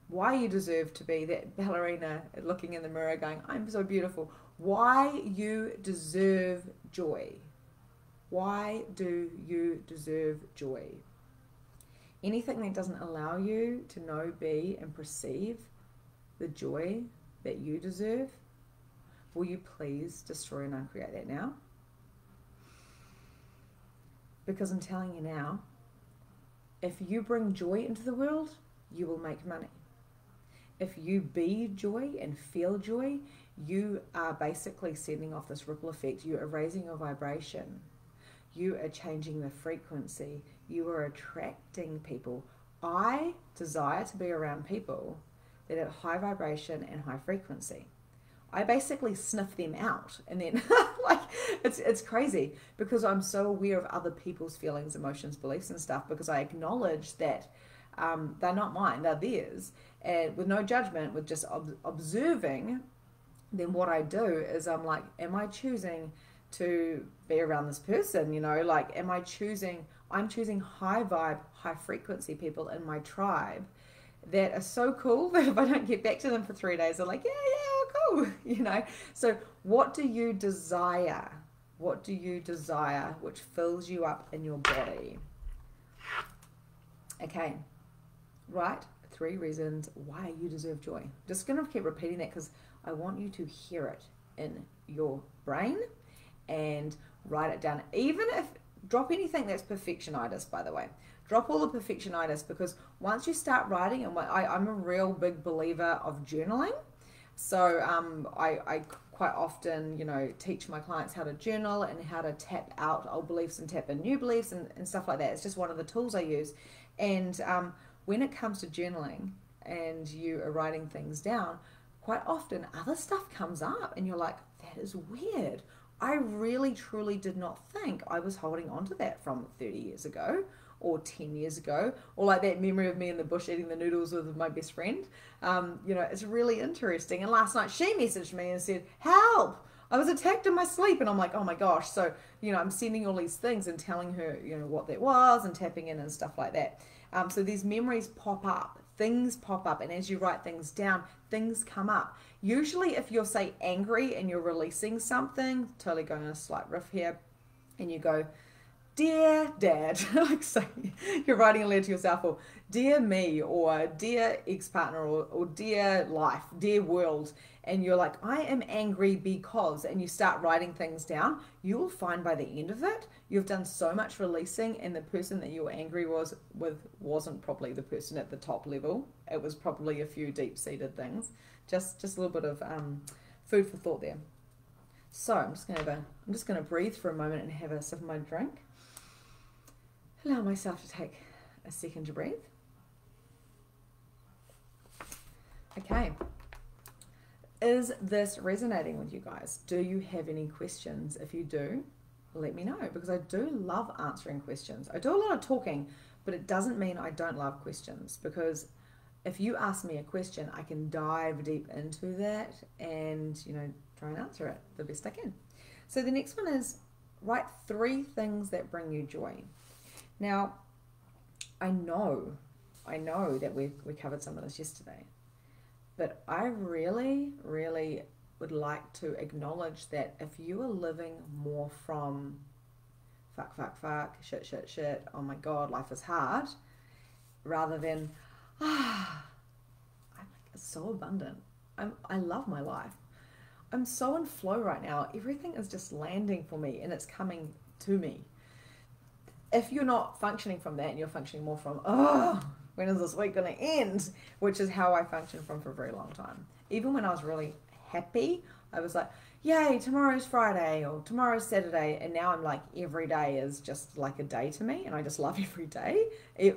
Why you deserve to be that ballerina looking in the mirror going, I'm so beautiful. Why you deserve joy. Why do you deserve joy? Anything that doesn't allow you to know, be, and perceive the joy that you deserve, will you please destroy and uncreate that now? Because I'm telling you now, if you bring joy into the world, you will make money. If you be joy and feel joy, you are basically sending off this ripple effect. You are raising your vibration. You are changing the frequency. You are attracting people. I desire to be around people that have high vibration and high frequency. I basically sniff them out, and then like it's crazy, because I'm so aware of other people's feelings, emotions, beliefs and stuff, because I acknowledge that they're not mine, they're theirs, and with no judgment, with just observing, then what I do is I'm like, am I choosing to be around this person? Like, I'm choosing high vibe, high frequency people in my tribe that are so cool that if I don't get back to them for 3 days, they're like, yeah, cool, So what do you desire? What do you desire which fills you up in your body? Okay, right? 3 reasons why you deserve joy. Just going to keep repeating that because I want you to hear it in your brain and write it down. Even if, drop anything that's perfectionitis, by the way. Drop all the perfectionitis, because once you start writing, and I'm a real big believer of journaling. So I quite often, teach my clients how to journal and how to tap out old beliefs and tap in new beliefs and stuff like that. It's just one of the tools I use. And when it comes to journaling and you are writing things down, quite often other stuff comes up and you're like, that is weird. I really, truly did not think I was holding on to that from 30 years ago, or 10 years ago, or like that memory of me in the bush eating the noodles with my best friend. It's really interesting. And last night she messaged me and said, help, I was attacked in my sleep. And I'm like, oh my gosh. So, I'm sending all these things and telling her, what that was and tapping in and stuff like that. So these memories pop up, things pop up. And as you write things down, things come up. Usually if you're, say, angry and you're releasing something, totally going on a slight riff here, and you go, dear dad, like say you're writing a letter to yourself, or dear me, or dear ex-partner, or dear life, dear world, and you're like, I am angry because, and you start writing things down, you will find by the end of it, you've done so much releasing, and the person that you were angry with wasn't probably the person at the top level. It was probably a few deep-seated things. Just a little bit of food for thought there. So I'm just gonna breathe for a moment and have a sip of my drink. Allow myself to take a second to breathe. Okay. Is this resonating with you guys? Do you have any questions? If you do, let me know, because I do love answering questions. I do a lot of talking, but it doesn't mean I don't love questions, because if you ask me a question, I can dive deep into that and, try and answer it the best I can. So the next one is write 3 things that bring you joy. Now, I know that we covered some of this yesterday, but I really, really would like to acknowledge that if you are living more from fuck, shit, oh my God, life is hard, rather than, I'm so abundant. I love my life. I'm so in flow right now. Everything is just landing for me and it's coming to me. If you're not functioning from that and you're functioning more from, when is this week going to end? Which is how I functioned from for a very long time. Even when I was really happy, I was like, yay, tomorrow's Friday or tomorrow's Saturday. And now I'm like, every day is just like a day to me. And I just love every day.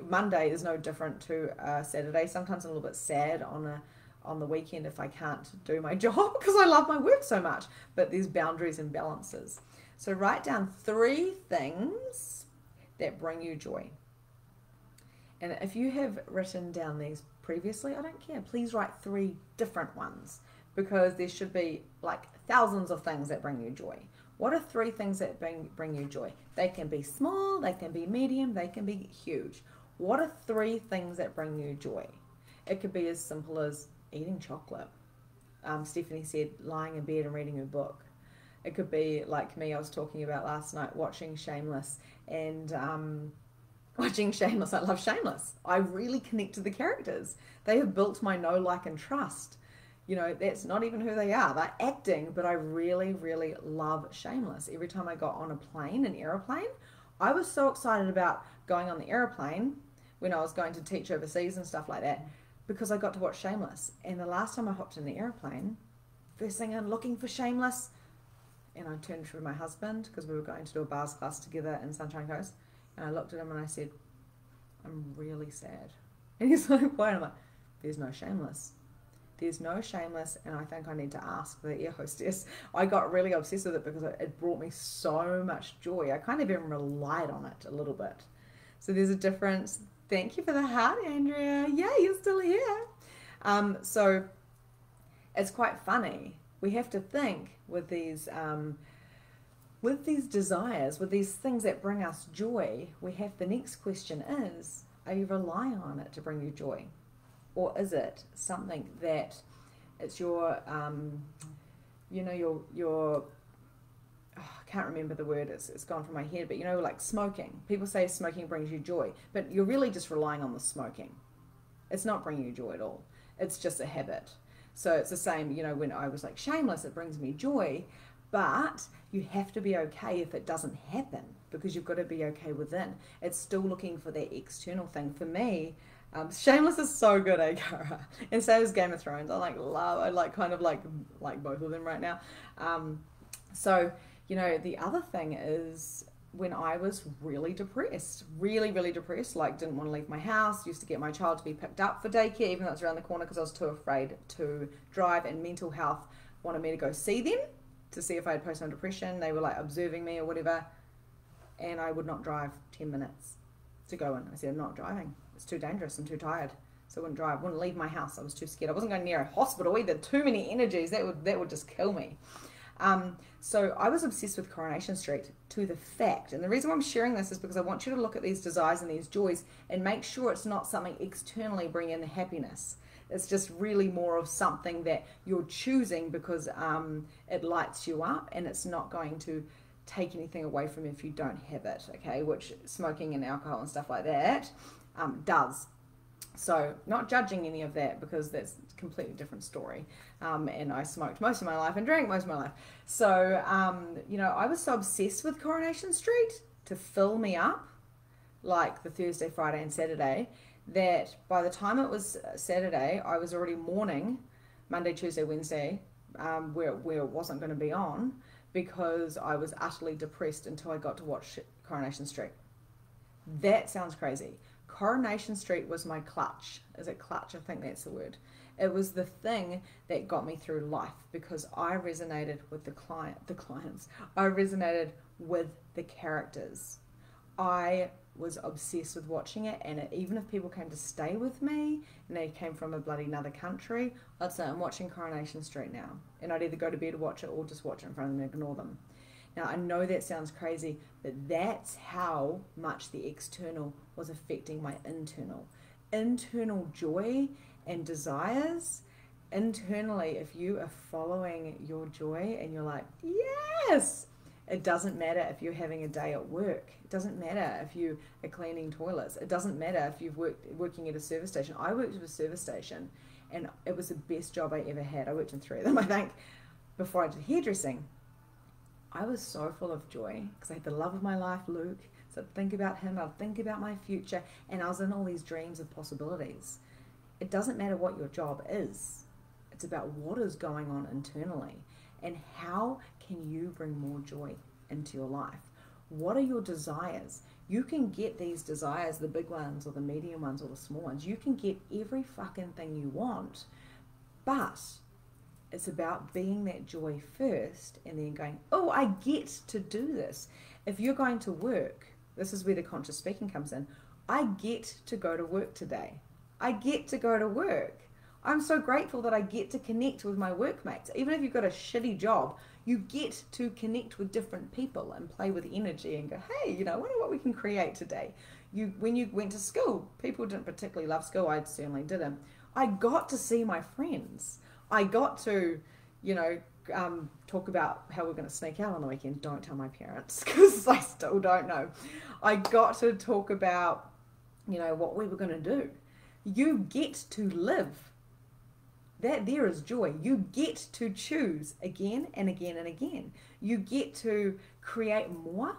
Monday is no different to Saturday. Sometimes I'm a little bit sad on the weekend if I can't do my job because I love my work so much. But there's boundaries and balances. So write down 3 things that bring you joy. And if you have written down these previously, I don't care. Please write 3 different ones, because there should be like thousands of things that bring you joy. What are 3 things that bring you joy? They can be small, they can be medium, they can be huge. What are 3 things that bring you joy? It could be as simple as eating chocolate. Stephanie said lying in bed and reading a book. It could be like me, I was talking about last night, watching Shameless. And watching Shameless, I love Shameless. I really connect to the characters. They have built my know, like, and trust. That's not even who they are. They're acting, but I really, really love Shameless. Every time I got on a plane, an aeroplane, I was so excited about going on the aeroplane when I was going to teach overseas and stuff like that, because I got to watch Shameless. And the last time I hopped in the aeroplane, first thing I'm looking for Shameless, and I turned to my husband, because we were going to do a bars class together in Sunshine Coast, and I looked at him and I said, I'm really sad. And he's like, why? And I'm like, there's no Shameless. There's no Shameless, and I think I need to ask the air hostess. I got really obsessed with it because it brought me so much joy. I kind of even relied on it a little bit. So there's a difference. Thank you for the heart, Andrea. Yeah, you're still here. So it's quite funny. We have to think with these desires, with these things that bring us joy. We have, the next question is, are you relying on it to bring you joy? Or is it something that it's your, I can't remember the word, it's gone from my head, but like smoking. People say smoking brings you joy, but you're really just relying on the smoking. It's not bringing you joy at all. It's just a habit. So it's the same, when I was like Shameless, it brings me joy, but you have to be okay if it doesn't happen, because you've got to be okay within. It's still looking for that external thing. For me, Shameless is so good, Cara. And so is Game of Thrones. I kind of like both of them right now. So, the other thing is, when I was really depressed, really, really depressed, like didn't want to leave my house, used to get my child to be picked up for daycare, even though it's around the corner, because I was too afraid to drive, and mental health wanted me to go see them to see if I had postnatal depression. They were like observing me or whatever, and I would not drive 10 minutes. to go in. I said, I'm not driving. It's too dangerous. I'm too tired. So I wouldn't drive. I wouldn't leave my house. I was too scared. I wasn't going near a hospital either. Too many energies. That would just kill me. So I was obsessed with Coronation Street to the fact, and the reason why I'm sharing this is because I want you to look at these desires and these joys and make sure it's not something externally bring in the happiness. It's just really more of something that you're choosing because it lights you up, and it's not going to take anything away from you if you don't have it, okay? Which smoking and alcohol and stuff like that does. So not judging any of that, because that's a completely different story. And I smoked most of my life and drank most of my life. So, you know, I was so obsessed with Coronation Street to fill me up, like the Thursday, Friday and Saturday, that by the time it was Saturday, I was already mourning Monday, Tuesday, Wednesday, where it wasn't going to be on, because I was utterly depressed until I got to watch Coronation Street. That sounds crazy. Coronation Street was my clutch. Is it clutch? I think that's the word. It was the thing that got me through life, because I resonated with the clients. I resonated with the characters. I was obsessed with watching it, and even if people came to stay with me and they came from a bloody another country, I'd say, I'm watching Coronation Street now. And I'd either go to bed to watch it or just watch it in front of them and ignore them. Now, I know that sounds crazy, but that's how much the external was affecting my internal. Internal joy and desires. Internally, if you are following your joy and you're like, yes, it doesn't matter if you're having a day at work. It doesn't matter if you are cleaning toilets. It doesn't matter if you've working at a service station. I worked at a service station, and it was the best job I ever had. I worked in 3 of them, I think, before I did hairdressing. I was so full of joy because I had the love of my life, Luke. So I'd think about him, I'd think about my future, and I was in all these dreams of possibilities. It doesn't matter what your job is. It's about what is going on internally, and how can you bring more joy into your life. What are your desires? You can get these desires, the big ones or the medium ones or the small ones. You can get every fucking thing you want, but it's about being that joy first and then going, oh, I get to do this. If you're going to work, this is where the conscious speaking comes in. I get to go to work today. I get to go to work. I'm so grateful that I get to connect with my workmates. Even if you've got a shitty job, you get to connect with different people and play with energy and go, hey, you know, I wonder what we can create today. When you went to school, people didn't particularly love school. I certainly didn't. I got to see my friends. I got to, you know, talk about how we're going to sneak out on the weekend. Don't tell my parents, because I still don't know. I got to talk about, you know, what we were going to do. You get to live. That there is joy. You get to choose again and again and again. You get to create more,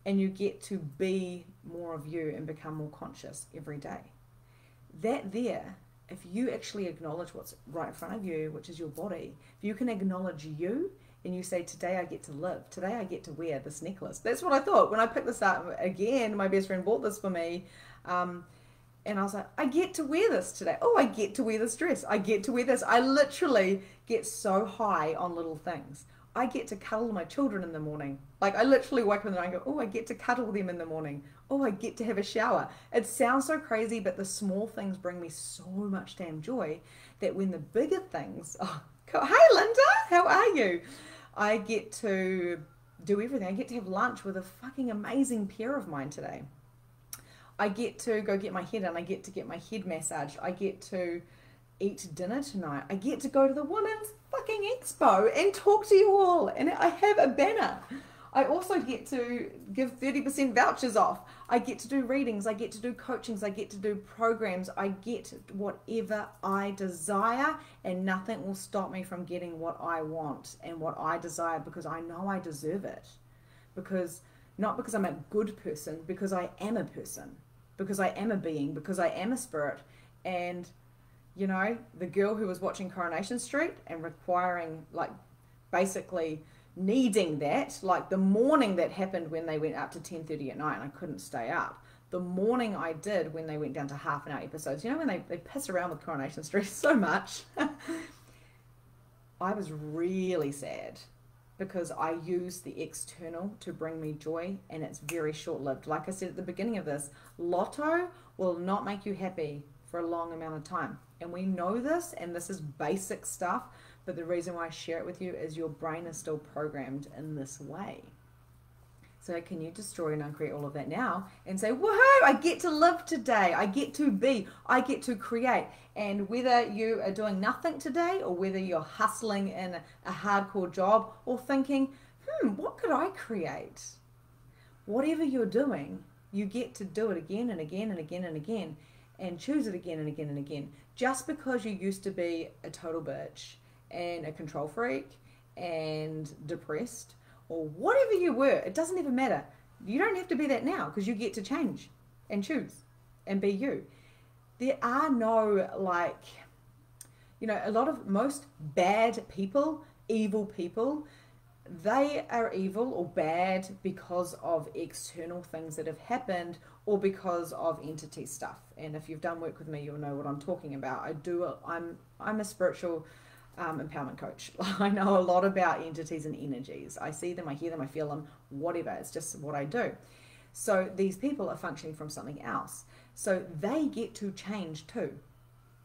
and you get to be more of you and become more conscious every day. That there, if you actually acknowledge what's right in front of you, which is your body, if you can acknowledge you and you say, today I get to live, today I get to wear this necklace. That's what I thought. When I picked this up again, my best friend bought this for me. And I was like, I get to wear this today. Oh, I get to wear this dress. I get to wear this. I literally get so high on little things. I get to cuddle my children in the morning. Like, I literally wake up in the night and go, oh, I get to cuddle them in the morning. Oh, I get to have a shower. It sounds so crazy, but the small things bring me so much damn joy that when the bigger things, oh, hey Linda, how are you? I get to do everything. I get to have lunch with a fucking amazing peer of mine today. I get to go get my hair done. I get to get my head massaged. I get to eat dinner tonight. I get to go to the Women's fucking Expo and talk to you all. And I have a banner. I also get to give 30% vouchers off. I get to do readings. I get to do coachings. I get to do programs. I get whatever I desire, and nothing will stop me from getting what I want and what I desire, because I know I deserve it. Not because I'm a good person, because I am a person. Because I am a being, because I am a spirit. And, you know, the girl who was watching Coronation Street and requiring, like, basically needing that, like the morning that happened when they went up to 10:30 at night and I couldn't stay up. The morning I did when they went down to half an hour episodes, you know, when they piss around with Coronation Street so much. I was really sad. because I use the external to bring me joy, and it's very short-lived. Like I said at the beginning of this, lotto will not make you happy for a long amount of time. And we know this, and this is basic stuff, but the reason why I share it with you is your brain is still programmed in this way. So can you destroy and uncreate all of that now and say, woohoo, I get to live today, I get to be, I get to create. And whether you are doing nothing today or whether you're hustling in a hardcore job or thinking, what could I create? Whatever you're doing, you get to do it again and again and again and again and choose it again and again and again. Just because you used to be a total bitch and a control freak and depressed, or whatever you were, it doesn't even matter. You don't have to be that now because you get to change and choose and be you. There are no, like, you know, most bad people, evil people, they are evil or bad because of external things that have happened or because of entity stuff. And if you've done work with me, you'll know what I'm talking about. I'm a spiritual empowerment coach. I know a lot about entities and energies. I see them, I hear them, I feel them, whatever. It's just what I do. So these people are functioning from something else. So they get to change too.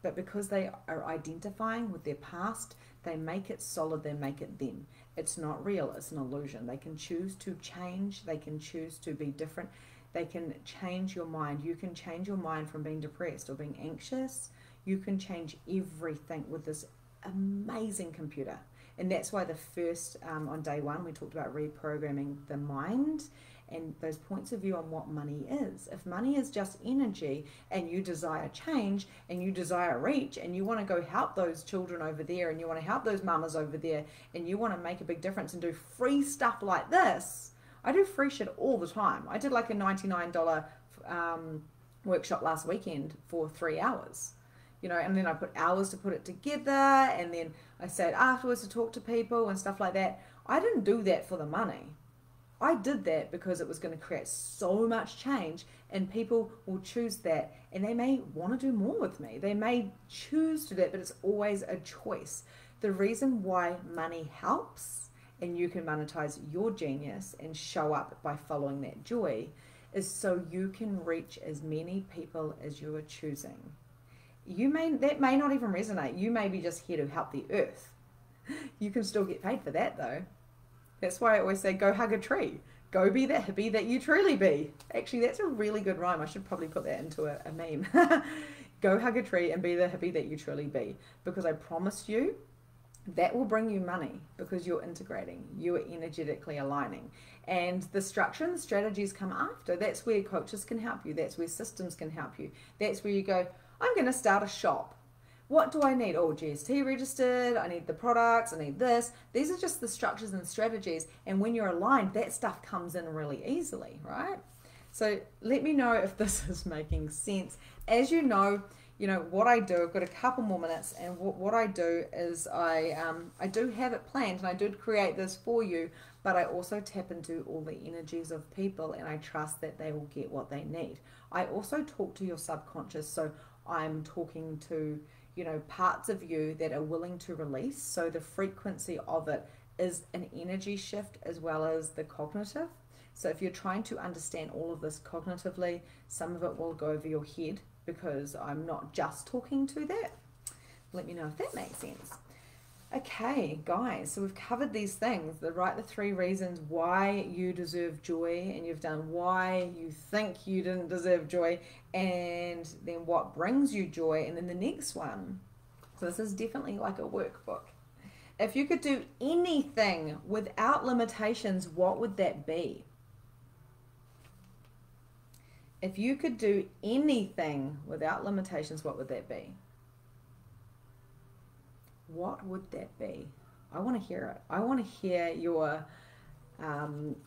But because they are identifying with their past, they make it solid, they make it them. It's not real, it's an illusion. They can choose to change, they can choose to be different. They can change your mind. You can change your mind from being depressed or being anxious. You can change everything with this amazing computer. And that's why the first on day one we talked about reprogramming the mind and those points of view on what money is. If money is just energy and you desire change and you desire reach and you want to go help those children over there and you want to help those mamas over there and you want to make a big difference and do free stuff like this. I do free shit all the time. I did like a $99 workshop last weekend for 3 hours. You know, and then I put hours to put it together, and then I said afterwards to talk to people and stuff like that. I didn't do that for the money. I did that because it was going to create so much change, and people will choose that, and they may want to do more with me. They may choose to do that, but it's always a choice. The reason why money helps, and you can monetize your genius and show up by following that joy, is so you can reach as many people as you are choosing. That may not even resonate. You may be just here to help the earth. You can still get paid for that though. That's why I always say go hug a tree. Go be that hippie that you truly be. Actually, that's a really good rhyme. I should probably put that into a meme. Go hug a tree and be the hippie that you truly be. Because I promise you, that will bring you money because you're integrating. You are energetically aligning. And the structure and the strategies come after. That's where coaches can help you. That's where systems can help you. That's where you go, I'm going to start a shop. What do I need? Oh, GST registered. I need the products. I need this. These are just the structures and strategies. And when you're aligned, that stuff comes in really easily, right? So let me know if this is making sense. As you know what I do. I've got a couple more minutes, and what I do is I do have it planned, and I did create this for you. But I also tap into all the energies of people, and I trust that they will get what they need. I also talk to your subconscious, so I'm talking to, parts of you that are willing to release. So the frequency of it is an energy shift as well as the cognitive. So if you're trying to understand all of this cognitively, some of it will go over your head because I'm not just talking to that. Let me know if that makes sense. Okay, guys, so we've covered these things. The 3 reasons why you deserve joy, and you've done why you think you didn't deserve joy, and then what brings you joy, and then the next one. So this is definitely like a workbook. If you could do anything without limitations, what would that be? If you could do anything without limitations, what would that be? What would that be? I want to hear it. I want to hear your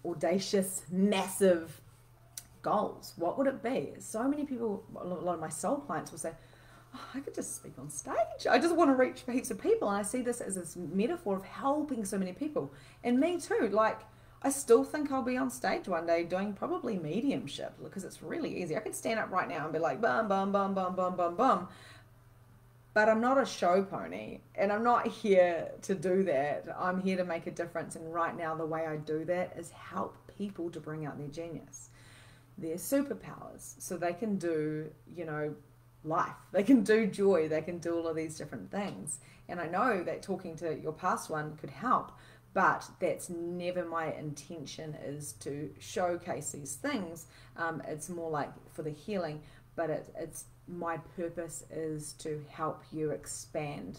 audacious, massive goals. What would it be? So many people, a lot of my soul clients will say, oh, I could just speak on stage. I just want to reach heaps of people. And I see this as this metaphor of helping so many people. And me too. Like, I still think I'll be on stage one day doing probably mediumship because it's really easy. I could stand up right now and be like, bum, bum, bum, bum, bum, bum, bum. But I'm not a show pony, and I'm not here to do that. I'm here to make a difference, and right now the way I do that is help people to bring out their genius, their superpowers, so they can do, life. They can do joy. They can do all of these different things. And I know that talking to your past one could help, but that's never my intention, is to showcase these things. It's more like for the healing, but it's my purpose is to help you expand,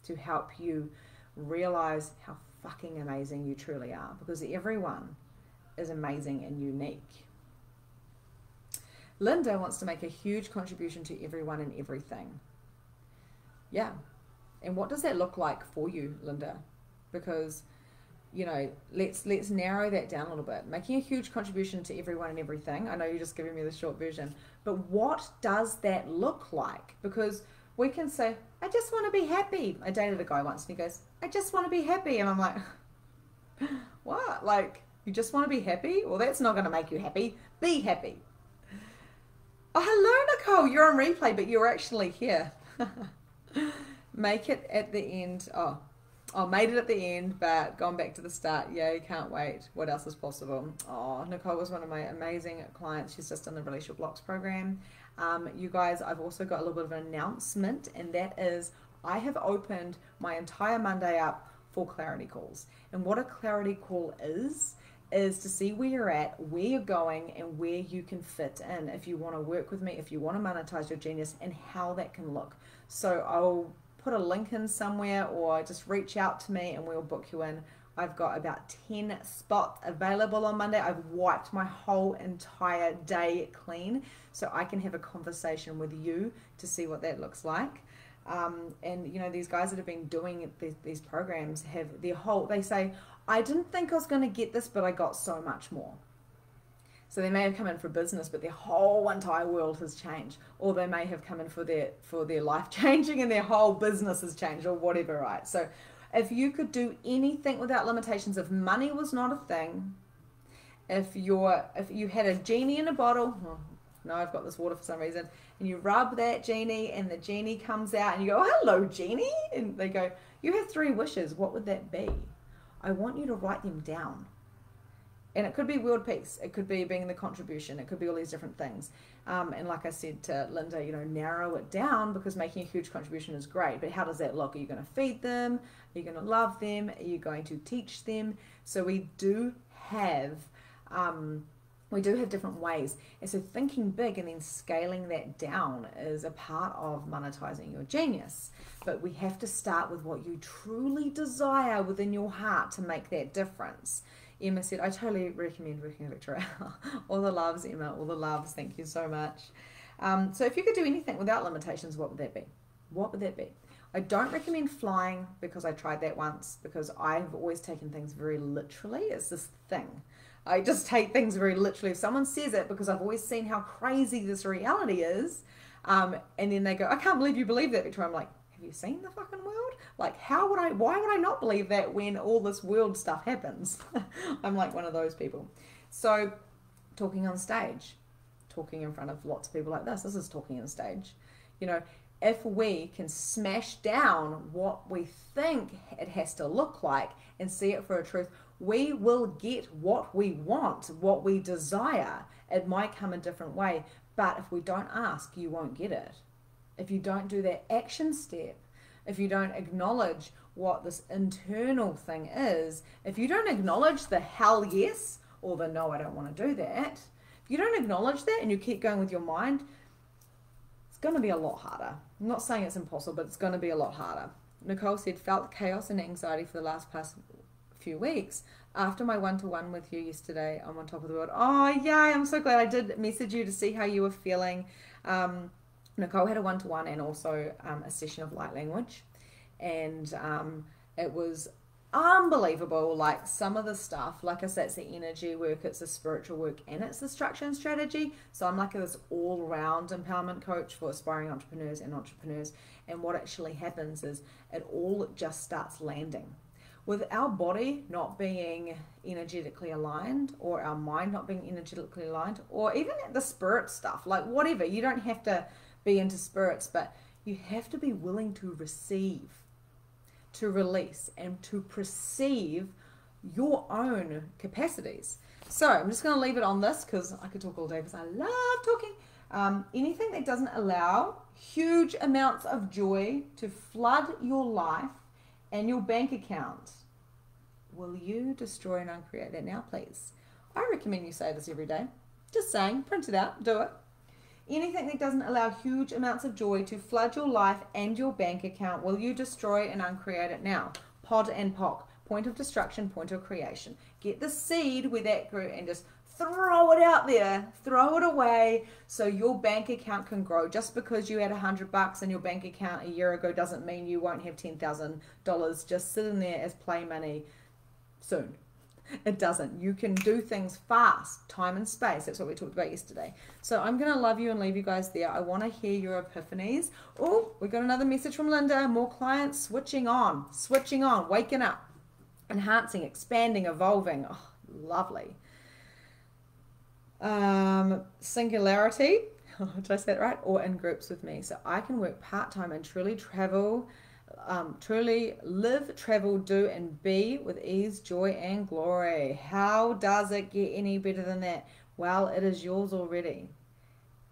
to help you realize how fucking amazing you truly are, because everyone is amazing and unique. Linda wants to make a huge contribution to everyone and everything. Yeah. And what does that look like for you, Linda? Because, let's narrow that down a little bit. Making a huge contribution to everyone and everything. I know you're just giving me the short version. But what does that look like? Because we can say, I just want to be happy. I dated a guy once and he goes, I just want to be happy. And I'm like, what? Like, you just want to be happy? Well, that's not going to make you happy. Be happy. Oh, hello, Nicole. You're on replay, but you're actually here. Make it at the end. Oh, made it at the end, but gone back to the start. Yay, can't wait. What else is possible? Oh, Nicole was one of my amazing clients. She's just done the Release Your Blocks program. You guys, I've also got a little bit of an announcement, and that is I have opened my entire Monday up for clarity calls. And what a clarity call is to see where you're at, where you're going, and where you can fit in if you want to work with me, if you want to monetize your genius, and how that can look. So I'll put a link in somewhere, or just reach out to me and we'll book you in. I've got about 10 spots available on Monday. I've wiped my whole entire day clean so I can have a conversation with you to see what that looks like. And these guys that have been doing these programs have they say, I didn't think I was going to get this, but I got so much more. So they may have come in for business, but their whole entire world has changed. Or they may have come in for their life changing and their whole business has changed, or whatever, right? So if you could do anything without limitations, if money was not a thing, if you had a genie in a bottle, no, I've got this water for some reason, and you rub that genie and the genie comes out and you go, oh, hello, genie. And they go, you have 3 wishes. What would that be? I want you to write them down. And it could be world peace. It could be being the contribution. It could be all these different things. And like I said to Linda, narrow it down, because making a huge contribution is great. But how does that look? Are you going to feed them? Are you going to love them? Are you going to teach them? So we do have different ways. And so thinking big and then scaling that down is a part of monetizing your genius. But we have to start with what you truly desire within your heart to make that difference. Emma said, I totally recommend working with Victoria. All the loves, Emma, all the loves. Thank you so much. So if you could do anything without limitations, what would that be? What would that be? I don't recommend flying, because I tried that once, because I've always taken things very literally. It's this thing. I just take things very literally. If someone says it, because I've always seen how crazy this reality is, and then they go, I can't believe you believe that, Victoria. I'm like, have you seen the fucking world? Like, why would I not believe that when all this world stuff happens? I'm like one of those people. So talking on stage, talking in front of lots of people like this is talking on stage. If we can smash down what we think it has to look like and see it for a truth, we will get what we want, what we desire. It might come a different way, but if we don't ask, you won't get it. If you don't do that action step, if you don't acknowledge what this internal thing is, if you don't acknowledge the hell yes or the no, I don't want to do that, if you don't acknowledge that and you keep going with your mind, it's going to be a lot harder. I'm not saying it's impossible, but it's going to be a lot harder. Nicole said, felt chaos and anxiety for the past few weeks. After my one-to-one with you yesterday, I'm on top of the world. Oh, yay, I'm so glad. I did message you to see how you were feeling. Nicole had a one-to-one and also a session of light language, and it was unbelievable. Like, some of the stuff, like I said, it's the energy work, it's the spiritual work, and it's the structure and strategy. So I'm like this all-round empowerment coach for aspiring entrepreneurs and entrepreneurs, and what actually happens is it all just starts landing. With our body not being energetically aligned, or our mind not being energetically aligned, or even the spirit stuff, like whatever, you don't have to be into spirits, but You have to be willing to receive, to release, and to perceive your own capacities. So I'm just going to leave it on this because I could talk all day because I love talking. Anything that doesn't allow huge amounts of joy to flood your life and your bank account, will you destroy and uncreate that now, please? I recommend you say this every day. Just saying, print it out, do it. Anything that doesn't allow huge amounts of joy to flood your life and your bank account, will you destroy and uncreate it now? Pod and POC. Point of destruction, point of creation. Get the seed with that grew and just throw it out there, throw it away so your bank account can grow. Just because you had $100 in your bank account a year ago doesn't mean you won't have $10,000 just sitting there as play money soon. It doesn't. You can do things fast, time and space. That's what we talked about yesterday. So I'm going to love you and leave you guys there. I want to hear your epiphanies. Oh, we got another message from Linda. More clients switching on, waking up, enhancing, expanding, evolving. Oh, lovely. Singularity. Did I say it right? Or in groups with me. So I can work part-time and truly travel, truly live, travel, do, and be with ease, joy, and glory. How does it get any better than that? Well, it is yours already.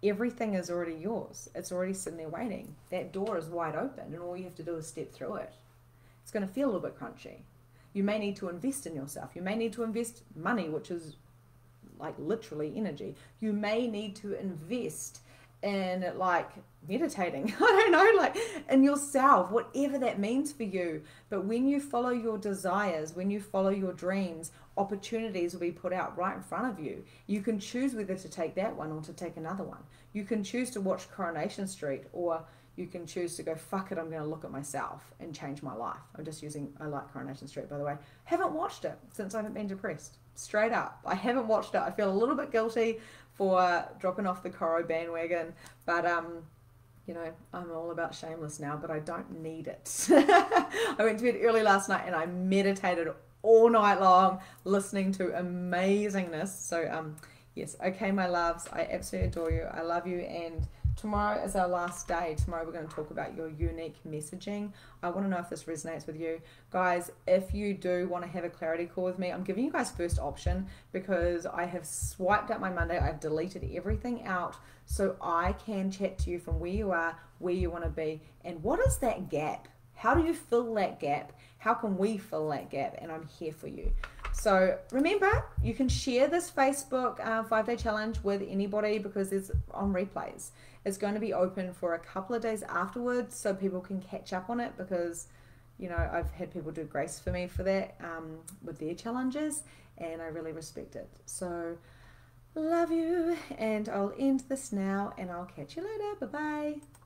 Everything is already yours. It's already sitting there waiting. That door is wide open, and all you have to do is step through it. It's going to feel a little bit crunchy. You may need to invest in yourself. You may need to invest money, which is like literally energy. You may need to invest in like meditating, I don't know, like in yourself, whatever that means for you. But when you follow your desires, when you follow your dreams, opportunities will be put out right in front of you. You can choose whether to take that one or to take another one. You can choose to watch Coronation Street, or you can choose to go, fuck it, I'm going to look at myself and change my life. I like Coronation Street, by the way. Haven't watched it since I haven't been depressed. Straight up. I haven't watched it. I feel a little bit guilty for dropping off the Coro bandwagon, but you know, I'm all about shameless now, but I don't need it. I went to bed early last night and I meditated all night long listening to amazingness. So yes, okay, my loves, I absolutely adore you. I love you, and tomorrow is our last day. Tomorrow we're going to talk about your unique messaging. I want to know if this resonates with you. Guys, if you do want to have a clarity call with me, I'm giving you guys first option because I have swiped out my Monday. I've deleted everything out so I can chat to you from where you are, where you want to be, and what is that gap? How do you fill that gap? How can we fill that gap? And I'm here for you. So remember, you can share this Facebook 5-day challenge with anybody because it's on replays. It's going to be open for a couple of days afterwards so people can catch up on it because, you know, I've had people do grace for me for that with their challenges, and I really respect it. So love you, and I'll end this now and I'll catch you later. Bye-bye.